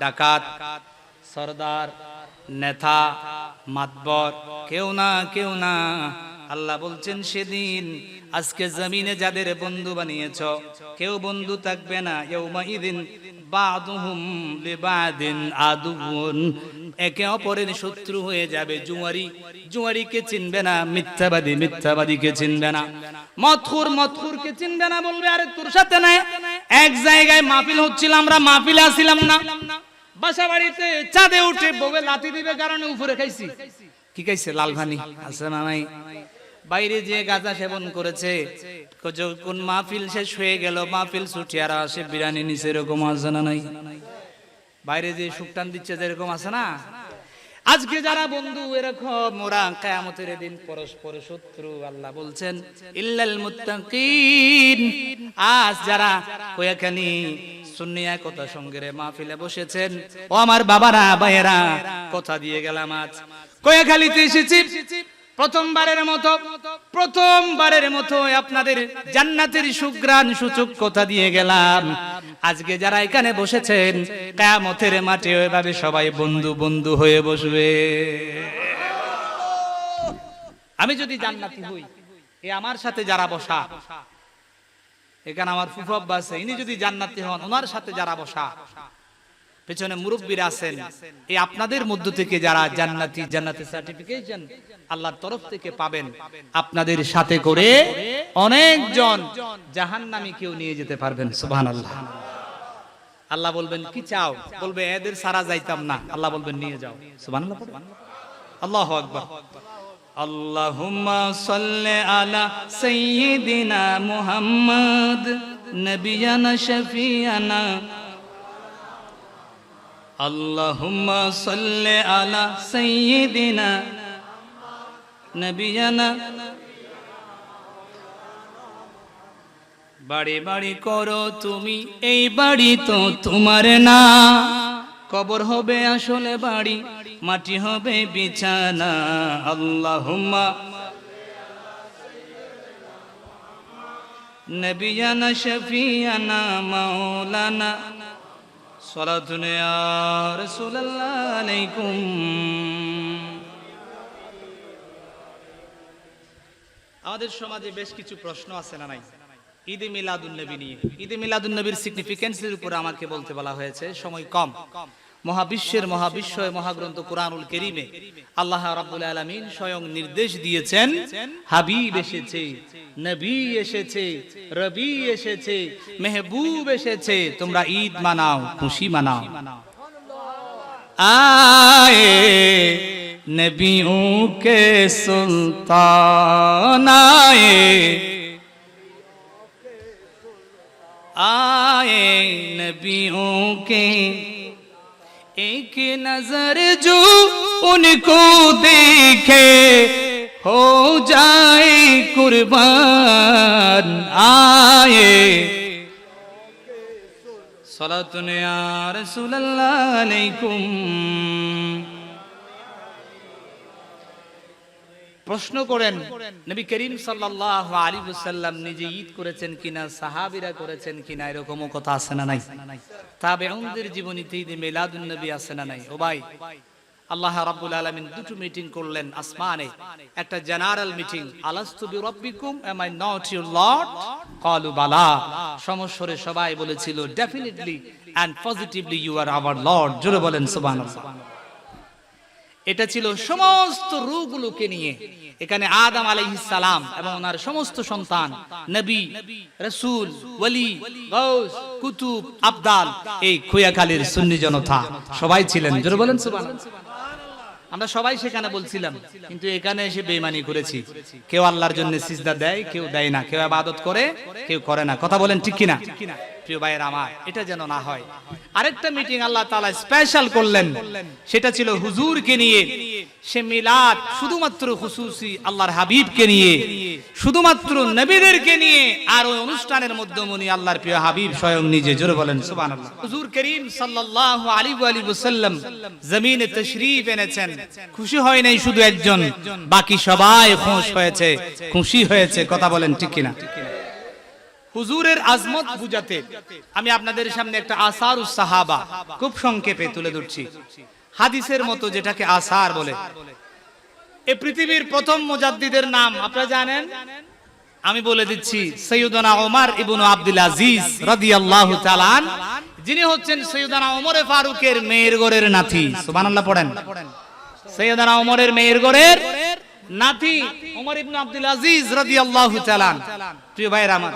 ডাকাত, সরদার, নেতা, মাতবর, কেউ না, কেউ না। আল্লাহ বলছেন সেদিন আজকে জমিনে যাদের বন্ধু বানিয়েছ, কেউ বন্ধু থাকবে না। ইয়াউমা ইযিন বা'দুহুম লিবা'দিন আদুউন, একে অপরের শত্রু হয়ে যাবে। জুয়ারিকে চিনবে না, মিথ্যাবাদীকে চিনবে না, মদখুরকে চিনবে না, বলবে আরে তোর সাথে না। এক জায়গায় মাহফিল হচ্ছিল, আমরা মাহফিলে আসিলাম না, বাসা বাড়িতে চাঁদে উঠে বউয়ে লাথি দিবে কারণে উপরে খাইছি। কি খাইছে? লাল ভানি আছে না নাই? বাইরে যে গাঁজা সেবন করেছে, কোন মাহফিল শেষ হয়ে গেল, মাহফিল ছুটিয়ারা আসে বিরিয়ানি নিচে, এরকম আছে না নাই? বাইরে যে সুকটান দিচ্ছে যেরকম আছে না? আজকে যারা বন্ধু এরকম, ওরা কিয়ামতের দিন পরস্পর শত্রু। আল্লাহ বলছেন ইল্লাল মুত্তাকিন। আজ যারা কয়াখানি সুন্নিয়া কথা সঙ্গে মাহফিলে বসেছেন, ও আমার বাবারা, ভাইয়েরা, কথা দিয়ে গেলাম আজ কয়াখালীতে এসেছি প্রথমবারের মতো আপনাদের জান্নাতের সুঘ্রাণ সূচক কথা দিয়ে গেলাম। আজকে যারা এখানে বসেছেন, কিয়ামতের মাঠে ওইভাবে সবাই বন্ধু বন্ধু হয়ে বসবে। আমি যদি জান্নাতি হই, এ আমার সাথে যারা বসা, এখানে আমার ফুফু আব্বা আছে, ইনি যদি জান্নাতি হন, ওনার সাথে যারা বসা, পেছনে মুরব্বীরা আছেন, এই আপনাদের মধ্য থেকে যারা জান্নাতি সার্টিফিকেশন আল্লাহর তরফ থেকে পাবেন, আপনাদের সাথে করে অনেকজন জাহান্নামী কেউ নিয়ে যেতে পারবেন। সুবহানাল্লাহ। আল্লাহ বলবেন কি চাও? বলবে এদের সারা যাইতাম না। আল্লাহ বলবেন নিয়ে যাও। সুবহানাল্লাহ। আল্লাহু আকবার। আল্লাহুম্মা সাল্লি আলা সাইয়্যিদিনা মুহাম্মদ নবিয়ানা শাফিয়ানা, আল্লাহুম্মা সাল্লি আলা সাইয়্যিদিনা নবিয়ানা। বাড়ি বাড়ি করো তুমি, এই বাড়ি তো তোমার না, কবর হবে আসলে বাড়ি, মাটি হবে বিছানা। আল্লাহুম্মা নবিয়ানা শাফিয়ানা মাওলানা, সালাতুন ইয়া রাসূলুল্লাহ আলাইকুম। আমাদের সমাজে বেশ কিছু প্রশ্ন আছে না নাই? ঈদে মিলাদুন নবী নিয়ে, ঈদে মিলাদুন নবীর সিগনিফিকেন্সের উপর আমাকে বলতে বলা হয়েছে, সময় কম। মহাবিশ্বয় মহাগ্রন্থ কুরআনুল কারীমে আল্লাহ রাব্বুল আলামিন স্বয়ং নির্দেশ দিয়েছেন, হাবিব এসেছে, নবী এসেছে, রবি এসেছে, মেহবুব এসেছে, তোমরা ঈদ মানাও, খুশি মানাও। আয়ে নবিयों के सुल्तान आए नबियों के, एक नजर जो उनको देखे हो जाए कुर्बान। आए सलातुन या रसूलल्लाह अलैकुम। প্রশ্ন করেন নবী করিম সাল্লাল্লাহু আলাইহি ওয়াসাল্লাম নিজে ঈদ করেছেন কিনা, সাহাবীরা করেছেন কিনা, এরকমও কথা আছে না নাই? তাবেঈনদের জীবনীতে ঈদে মিলাদুন নবী আছে না নাই? ও ভাই, আল্লাহ রাব্বুল আলামিন দুটো মিটিং করলেন আসমানে, একটা জেনারেল মিটিং, আলাস্তু বিরাব্বিকুম, am I not your lord? ক্বালু বালা। সমস্বরে সবাই বলেছিল definitely and positively you are our Lord. জোরে বলেন সুবহানাল্লাহ। এটা ছিল সমস্ত রূহগুলোকে নিয়ে। এখানে আদম আলাইহিস সালাম এবং ওনার সমস্ত সন্তান, নবী, রাসূল, ওলি, গাউস, কুতুব, আবদাল, এই খোয়াখালীর সুন্নি জনতা সবাই ছিলেন। জোরে বলেন সুবহানাল্লাহ। আমরা সবাই সেখানে বলছিলাম, কিন্তু এখানে এসে বেঈমানি করেছি। কেউ আল্লাহর জন্য সিজদা দেয়, কেউ দেয় না, কেউ ইবাদত করে, কেউ করে না। কথা বলেন ঠিক কিনা? প্রিয় ভাইয়ের আমার, এটা যেন না হয়। আরেকটা মিটিং আল্লাহ তাআলা স্পেশাল করলেন, সেটা ছিল হুজুরকে নিয়ে। সে মিলাদ শুধুমাত্র খুসুসি আল্লাহর হাবিবকে নিয়ে, শুধুমাত্র নবীদেরকে নিয়ে। আর ওই অনুষ্ঠানের মধ্যে উনি আল্লাহর প্রিয় হাবিব স্বয়ং নিজে। জোরে বলেন সুবহানাল্লাহ। হুজুর করিম সাল্লাল্লাহু আলাইহি ওয়া সাল্লাম জমিনে তাশরীফ এনেছেন। খুশি হয় নাই শুধু একজন, বাকি সবাই খুশ হয়েছে, খুশি হয়েছে। কথা বলেন ঠিক কিনা? হুজুরের আজমত বুঝাতে আমি আপনাদের সামনে একটা আসারুস সাহাবা খুব সংক্ষেপে তুলে ধরছি। হাদিসের মতো যেটাকে আসার বলে। এই পৃথিবীর প্রথম মুজাদ্দিদের নাম আপনারা জানেন? আমি বলে দিচ্ছি, সাইয়্যিদুনা ওমর ইবনে আব্দুল আজিজ রাদিয়াল্লাহু তাআলা আন, যিনি হচ্ছেন সাইয়্যিদুনা ওমর ফারুকের মেয়ের ঘরের নাতি। সুবহানাল্লাহ পড়েন। সাইয়্যিদুনা ওমরের মেয়ের ঘরের নাতি ওমর ইবনে আব্দুল আজিজ রাদিয়াল্লাহু তাআলা। প্রিয় ভাইরা আমার,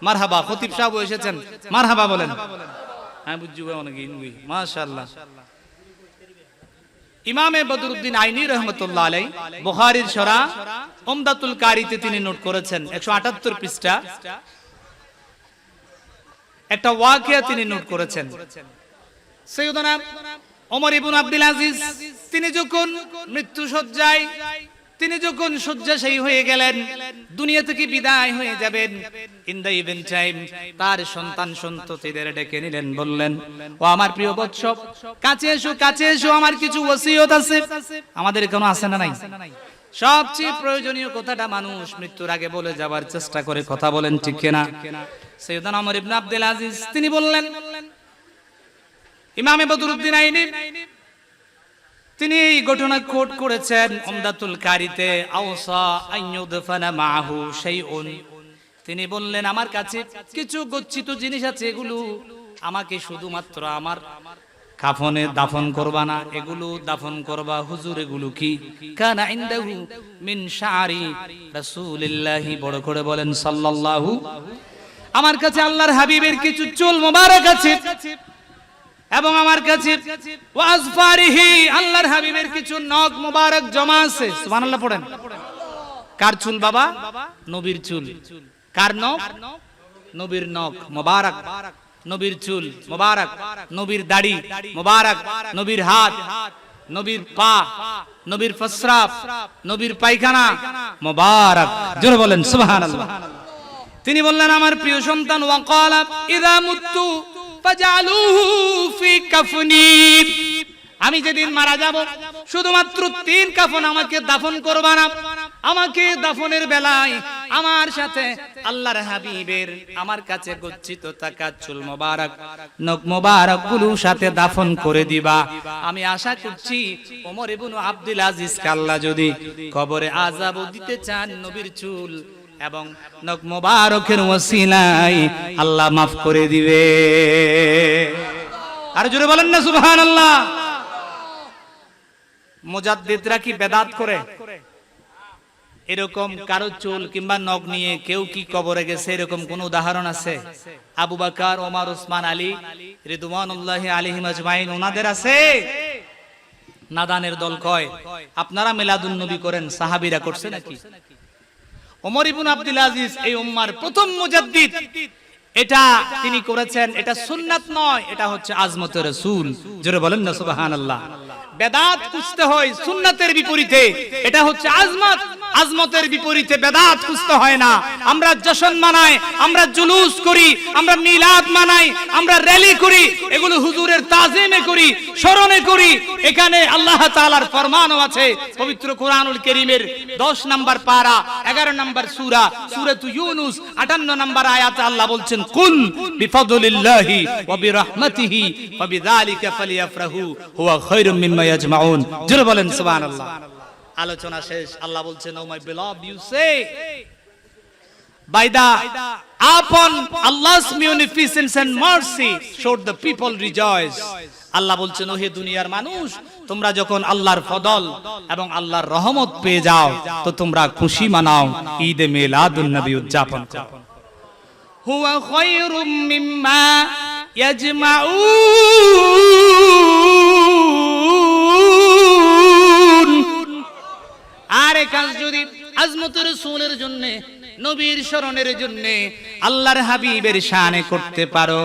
মারহাবা। খতিব সাহেব এসেছেন, মারহাবা বলেন। হ্যাঁ বুঝুবে অনেক ইনবি, মাশাআল্লাহ। ইমামে বদরুদ্দিন আইনি রাহমাতুল্লাহ আলাইহি বুখারীর শরহ উমদাতুল কারিতে তিনি নোট করেছেন 178 পৃষ্ঠা একটা ওয়াকিয়া তিনি নোট করেছেন। সাইয়্যিদুনা ওমর ইবনে আব্দুল আজিজ তিনি যখন মৃত্যু শয্যায়, তিনি যখন শয্যাশায়ী হয়ে গেলেন, দুনিয়া থেকে বিদায় হয়ে যাবেন, ইন দ্য ইভেন টাইম তার সন্তান সন্ততিদের ডেকে নিলেন, বললেন, ও আমার প্রিয় বৎস, কাছে এসো, কাছে এসো, আমার কিছু ওসিয়ত আছে। আমাদের কোনো আছে না নাই? সবচেয়ে প্রয়োজনীয় কথাটা মানুষ মৃত্যুর আগে বলে যাবার চেষ্টা করে। কথা বলেন ঠিক কিনা? সাইয়্যিদুনা ওমর ইবনে আব্দুল আজিজ তিনি বললেন, ইমামে বদরুদ্দিন আইনি তিনি এই ঘটনা কোট করেছেন উমদাতুল কারিতে, আওসা আইয়ুদফানা মাহু শাইউন। তিনি বললেন, আমার কাছে কিছু গচ্ছিত জিনিস আছে, এগুলো আমাকে শুধুমাত্র আমার কাফনে দাফন করবা না, এগুলো দাফন করবা। হুজুর এগুলো কি? কানা ইনদাহু মিন শারি রাসূলিল্লাহি, বড় করে বলেন সাল্লাল্লাহু। আমার কাছে আল্লাহর হাবিবের কিছু চুল মোবারক আছে, এবং আমার কাছে ওয়াজফারিহি আল্লাহর হাবিবের কিছু নখ মোবারক জমা আছে। সুবহানাল্লাহ পড়েন। কার চুল বাবা? নবীর চুল। কার নখ? নবীর নখ মোবারক, নবীর চুল মোবারক, নবীর দাড়ি মোবারক, নবীর হাত, নবীর পা, নবীর প্রস্রাব, নবীর পায়খানা মোবারক। জোরে বলেন সুবহানাল্লাহ। তিনি বললেন, আমার প্রিয় সন্তান, ওয়াকালা ইযা মুতু ফাজআলুহু ফি কাফনি, আমি যেদিন মারা যাব শুধুমাত্র 3 কাফন আমাকে দাফন করবা না। আমাকে দাফনের বেলায় আমার সাথে আল্লাহর হাবিবের আমার কাছে গচ্ছিত থাকা চুল মোবারক, নখ মোবারক গুলো সাথে দাফন করে দিবা। আমি আশা করছি ওমর ইবনে আব্দুল আজিজকে আল্লাহ যদি কবরে আযাব দিতে চান, নবীর চুল এবং নখ মোবারকের ওসিলায় আল্লাহ মাফ করে দিবে। আর জোরে বলেন না সুবহানাল্লাহ। মুজাদ্দিদরা কি বেদাত করে? এরকম কারো চুল কিংবা নখ নিয়ে কেউ কি কবরে গেছে এরকম কোন উদাহরণ আছে? আবু বকর, ওমর, ওসমান, আলী রিদওয়ানুল্লাহি আলাইহিম আজমাইন ওনাদের আছে? নাদানের দল কয় আপনারা মিলাদুন নবী করেন, সাহাবীরা করছে নাকি? ওমর ইবনে আব্দুল আজিজ এই উম্মার প্রথম মুজাদ্দিদ, এটা তিনি করেছেন। এটা সুন্নাত নয়, এটা হচ্ছে আজমতে রাসূল। জোরে বলেন না সুবহানাল্লাহ। বেদাত খুঁজতে হয় সুন্নাতের বিপরীতে, এটা হচ্ছে আজমত। আজমতের বিপরীতে বেদাত খুঁজতে হয় না। আমরা জশ্ন মানাই, আমরা জুলুস করি, আমরা মিলাদ মানাই, আমরা র্যালি করি, এগুলো হুজুরের তাজিমে করি, স্মরণে করি। এখানে আল্লাহ তাআলার ফরমানও আছে পবিত্র কোরআনুল কারীমের 10 নম্বর পারা 11 নম্বর সূরা সূরাতু ইউনুস 58 নম্বর আয়াতে আল্লাহ বলছেন, কুল বিফাদলিল্লাহি ওয়া বিরহমাতিহি ফাবিযালিকা ফালিয়াফরাহু হুয়া খায়রুম মিম্মা ইয়াজমাউন। জোরে বলেন সুবহানাল্লাহ। আলোচনা শেষ। আল্লাহ বলছেন, oh my beloved, you say by the upon Allah's munificence and mercy should the people rejoice. আল্লাহ বলছেন, ওহে দুনিয়ার মানুষ, তোমরা যখন আল্লাহর ফদল এবং আল্লাহর রহমত পেয়ে যাও তো তোমরা খুশি মানাও, ঈদে মিলাদুন নবী উদযাপন করো। হুয়া খায়রুম মিম্মা ইয়াজমাউন। আর কাজ যদি আজমতের রাসূলের জন্য, নবীর শরণের জন্য, আল্লাহর হাবিবের শানে করতে পারো,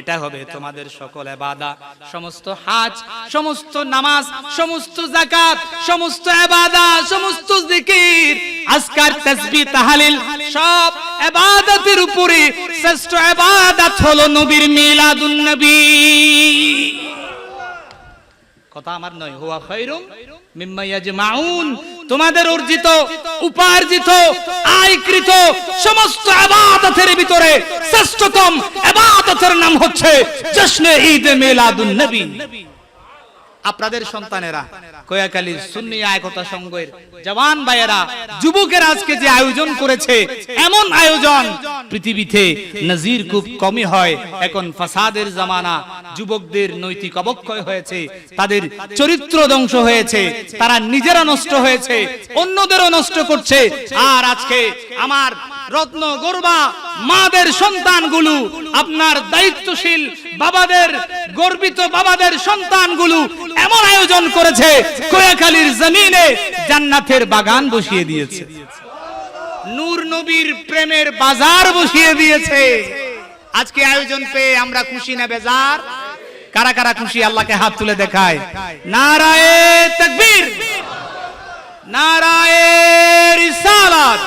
এটা হবে তোমাদের সকল ইবাদত, সমস্ত হজ, সমস্ত নামাজ, সমস্ত যাকাত, সমস্ত ইবাদত, সমস্ত জিকির, আজকার তাসবিহ তাহলিল, সব ইবাদতের উপরে শ্রেষ্ঠ ইবাদত হলো নবীর মিলাদুন নবী। কথা আমার নয়, হুয়া খায়রুম মিম্মা ইয়াজমাউন। তোমাদের অর্জিত, উপার্জিত, আয়কৃত সমস্ত ইবাদতের ভিতরে শ্রেষ্ঠতম ইবাদতের নাম হচ্ছে জশ্নে ঈদে মিলাদুন নবী। আপনাদের সন্তানেরা কোয়াকালীর সুন্নিয়া একতা সংঘের জওয়ান ভাইয়েরা, যুবকেরা আজকে যে আয়োজন করেছে, এমন আয়োজন পৃথিবীতে নজির খুব কমই হয়। এখন ফাসাদের জামানা, যুবকদের নৈতিক অবক্ষয় হয়েছে, তাদের চরিত্র ধ্বংস হয়েছে, তারা নিজেরা নষ্ট হয়েছে, অন্যদেরও নষ্ট করছে। আর আজকে আমার রত্ন গর্বা মাদের সন্তানগুলো, আপনার দায়িত্বশীল বাবাদের, গর্বিত বাবাদের সন্তানগুলো এমন আয়োজন করেছে, কোয়াখালীর জমিনে জান্নাতের বাগান বসিয়ে দিয়েছে, নূর নবীর প্রেমের বাজার বসিয়ে দিয়েছে। আজকে আয়োজন পেয়ে আমরা খুশি না বেজার? কারা কারা খুশি আল্লাহকে হাত তুলে দেখায়। নারায়ে তাকবীর, নারায়ে রিসালাত,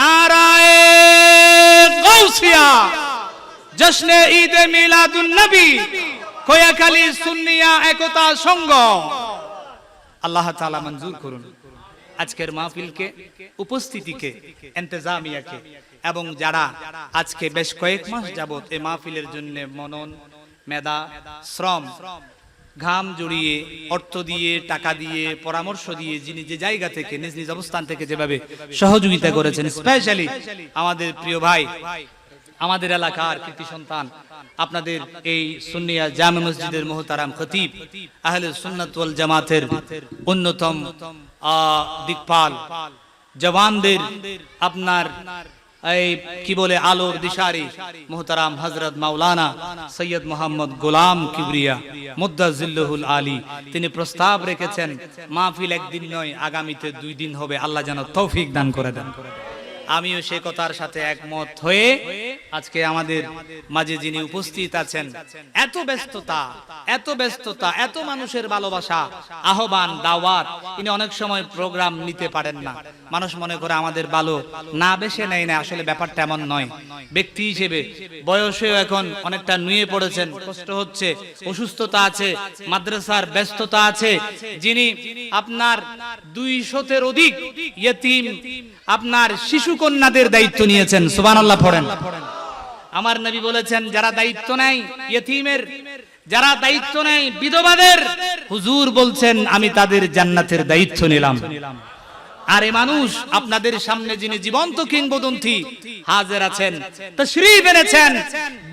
নারায়ে গাউসিয়া, জশ্নে ঈদে মিলাদুন নবী, কোয়াখালী সুন্নিয়া একতা সংঘ। আল্লাহ তাআলা মঞ্জুর করুন আজকের মাহফিলকে, উপস্থিতিকে, ইন্তজামিয়াকে, এবং যারা আজকে বেশ কয়েক মাস যাবত এই মাহফিলের জন্য মনন, মেধা, শ্রম, ঘাম জড়িয়ে, অর্থ দিয়ে, টাকা দিয়ে, পরামর্শ দিয়ে, যিনি যে জায়গা থেকে, নিজ নিজ অবস্থান থেকে যেভাবে সহযোগিতা করেছেন, স্পেশালি আমাদের প্রিয় ভাই, আমাদের এলাকার কৃতি সন্তান, আপনাদের এই সুন্নিয়া জামে মসজিদের মুহতারাম খতিব, আহলে সুন্নাত ওয়াল জামাতের অন্যতম দিকপাল, জওয়ানদের আপনার এই কি বলে আলোর দিশারি মুহতারাম হযরত মাওলানা সৈয়দ মোহাম্মদ গোলাম কিবরিয়া মুদ্দাজিল্লুহুল আলী, তিনি প্রস্তাব রেখেছেন মাহফিল একদিন নয়, আগামীতে 2 দিন হবে। আল্লাহ যেন তৌফিক দান করে দেন। আমিও সেই কথার সাথে একমত হয়ে আজকে আমাদের মাঝে যিনি উপস্থিত আছেন, এত ব্যস্ততা, এত ব্যস্ততা, এত মানুষের ভালোবাসা, আহ্বান, দাওয়াত, ইনি অনেক সময় প্রোগ্রাম নিতে পারেন না। মানুষ মনে করে আমাদের ভালো না বেশে নেয় না, আসলে ব্যাপারটা এমন নয়। ব্যক্তি হিসেবে বয়সেও এখন অনেকটা নুয়ে পড়েছেন, কষ্ট হচ্ছে, অসুস্থতা আছে, মাদ্রাসার ব্যস্ততা আছে। যিনি আপনার 200-এর অধিক ইয়েতিম, আপনার শিশু কন্যাদের দায়িত্ব নিয়েছেন। সুবহানাল্লাহ পড়েন। আমার নবী বলেছেন, যারা দায়িত্ব নেয় ইয়েতিমের, যারা দায়িত্ব নেয় বিধবাদের, হুজুর বলছেন আমি তাদের জান্নাতের দায়িত্ব নিলাম। আর এই মানুষ আপনাদের সামনে যিনি জীবন্ত কিংবদন্তি হাজির আছেন, তাশরীফ এনেছেন,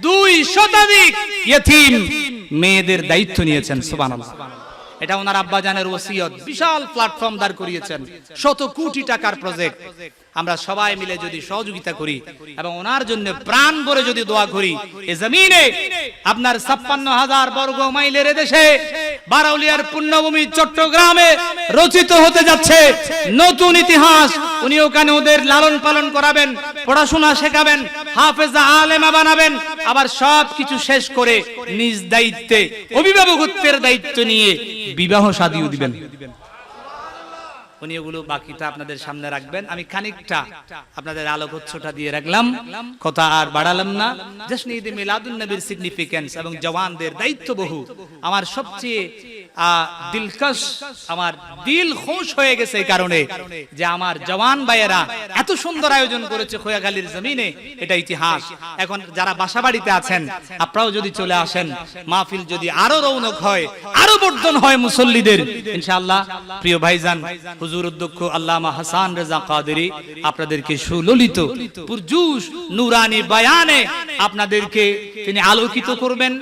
2 শতাধিক ইয়েতিম মেয়েদের দায়িত্ব নিয়েছেন। সুবহানাল্লাহ। এটা ওনার আব্বা জানের ওসিয়ত, বিশাল প্ল্যাটফর্ম দাঁড় করিয়েছেন, 100 কোটি টাকার প্রজেক্ট। আমরা সবাই মিলে যদি সহযোগিতা করি এবং ওনার জন্য প্রাণ ভরে যদি দোয়া করি, এই জমিনে আপনার 56,000 বর্গ মাইলের দেশে, বারাউলিয়ার পুণ্যভূমি চট্টগ্রামে রচিত হতে যাচ্ছে নতুন ইতিহাস। উনি ওখানে ওদের লালন পালন করাবেন, পড়াশোনা শেখাবেন, হাফেজা আলেমা বানাবেন, আবার সবকিছু শেষ করে নিজ দায়িত্বে, অভিভাবকত্বের দায়িত্ব নিয়ে বিবাহ শাদীও দিবেন। উনি ওগুলো বাকিটা আপনাদের সামনে রাখবেন। আমি খানিকটা আপনাদের আলোকচ্ছটা দিয়ে রাখলাম, কথা আর বাড়ালাম না। জশ্নে ঈদে মিলাদুন নবীর সিগনিফিকেন্স এবং জওয়ানদের দায়িত্ব বহু। আমার সবচেয়ে দিলকশ, আমার দিল খুশ হয়ে গেছে এই কারণে যে আমার জওয়ান ভাইয়েরা এত সুন্দর আয়োজন করেছে খোয়াখালীর জমিনে, এটা ইতিহাস। এখন যারা বাসাবাড়িতে আছেন আপনারাও যদি চলে আসেন, মাহফিল যদি আরো রৌনক হয়, আরো বর্ধন হয় মুসল্লিদের, ইনশাআল্লাহ প্রিয় ভাইজান হুজুর অধ্যক্ষ আল্লামা হাসান রেজা কাদেরী আপনাদেরকে সুললিত পুরজুশ নুরানি বয়ানে আপনাদেরকে তিনি আলোকিত করবেন।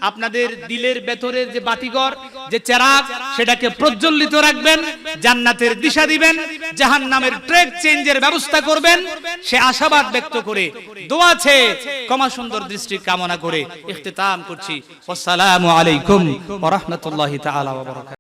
আপনাদের দিলের ভেতরের যে বাতিঘর, যে চেরাগ, সেটাকে প্রজ্বলিত রাখবেন, জান্নাতের দিশা দিবেন, জাহান্নামের ট্র্যাক চেঞ্জের ব্যবস্থা করবেন। সে আশাবাদ ব্যক্ত করে দোয়া আছে ক্ষমা সুন্দর দৃষ্টি কামনা করে ইখতিতাম করছি। আসসালামু আলাইকুম ওয়া রাহমাতুল্লাহি তাআলা ওয়া বারাকাতুহু।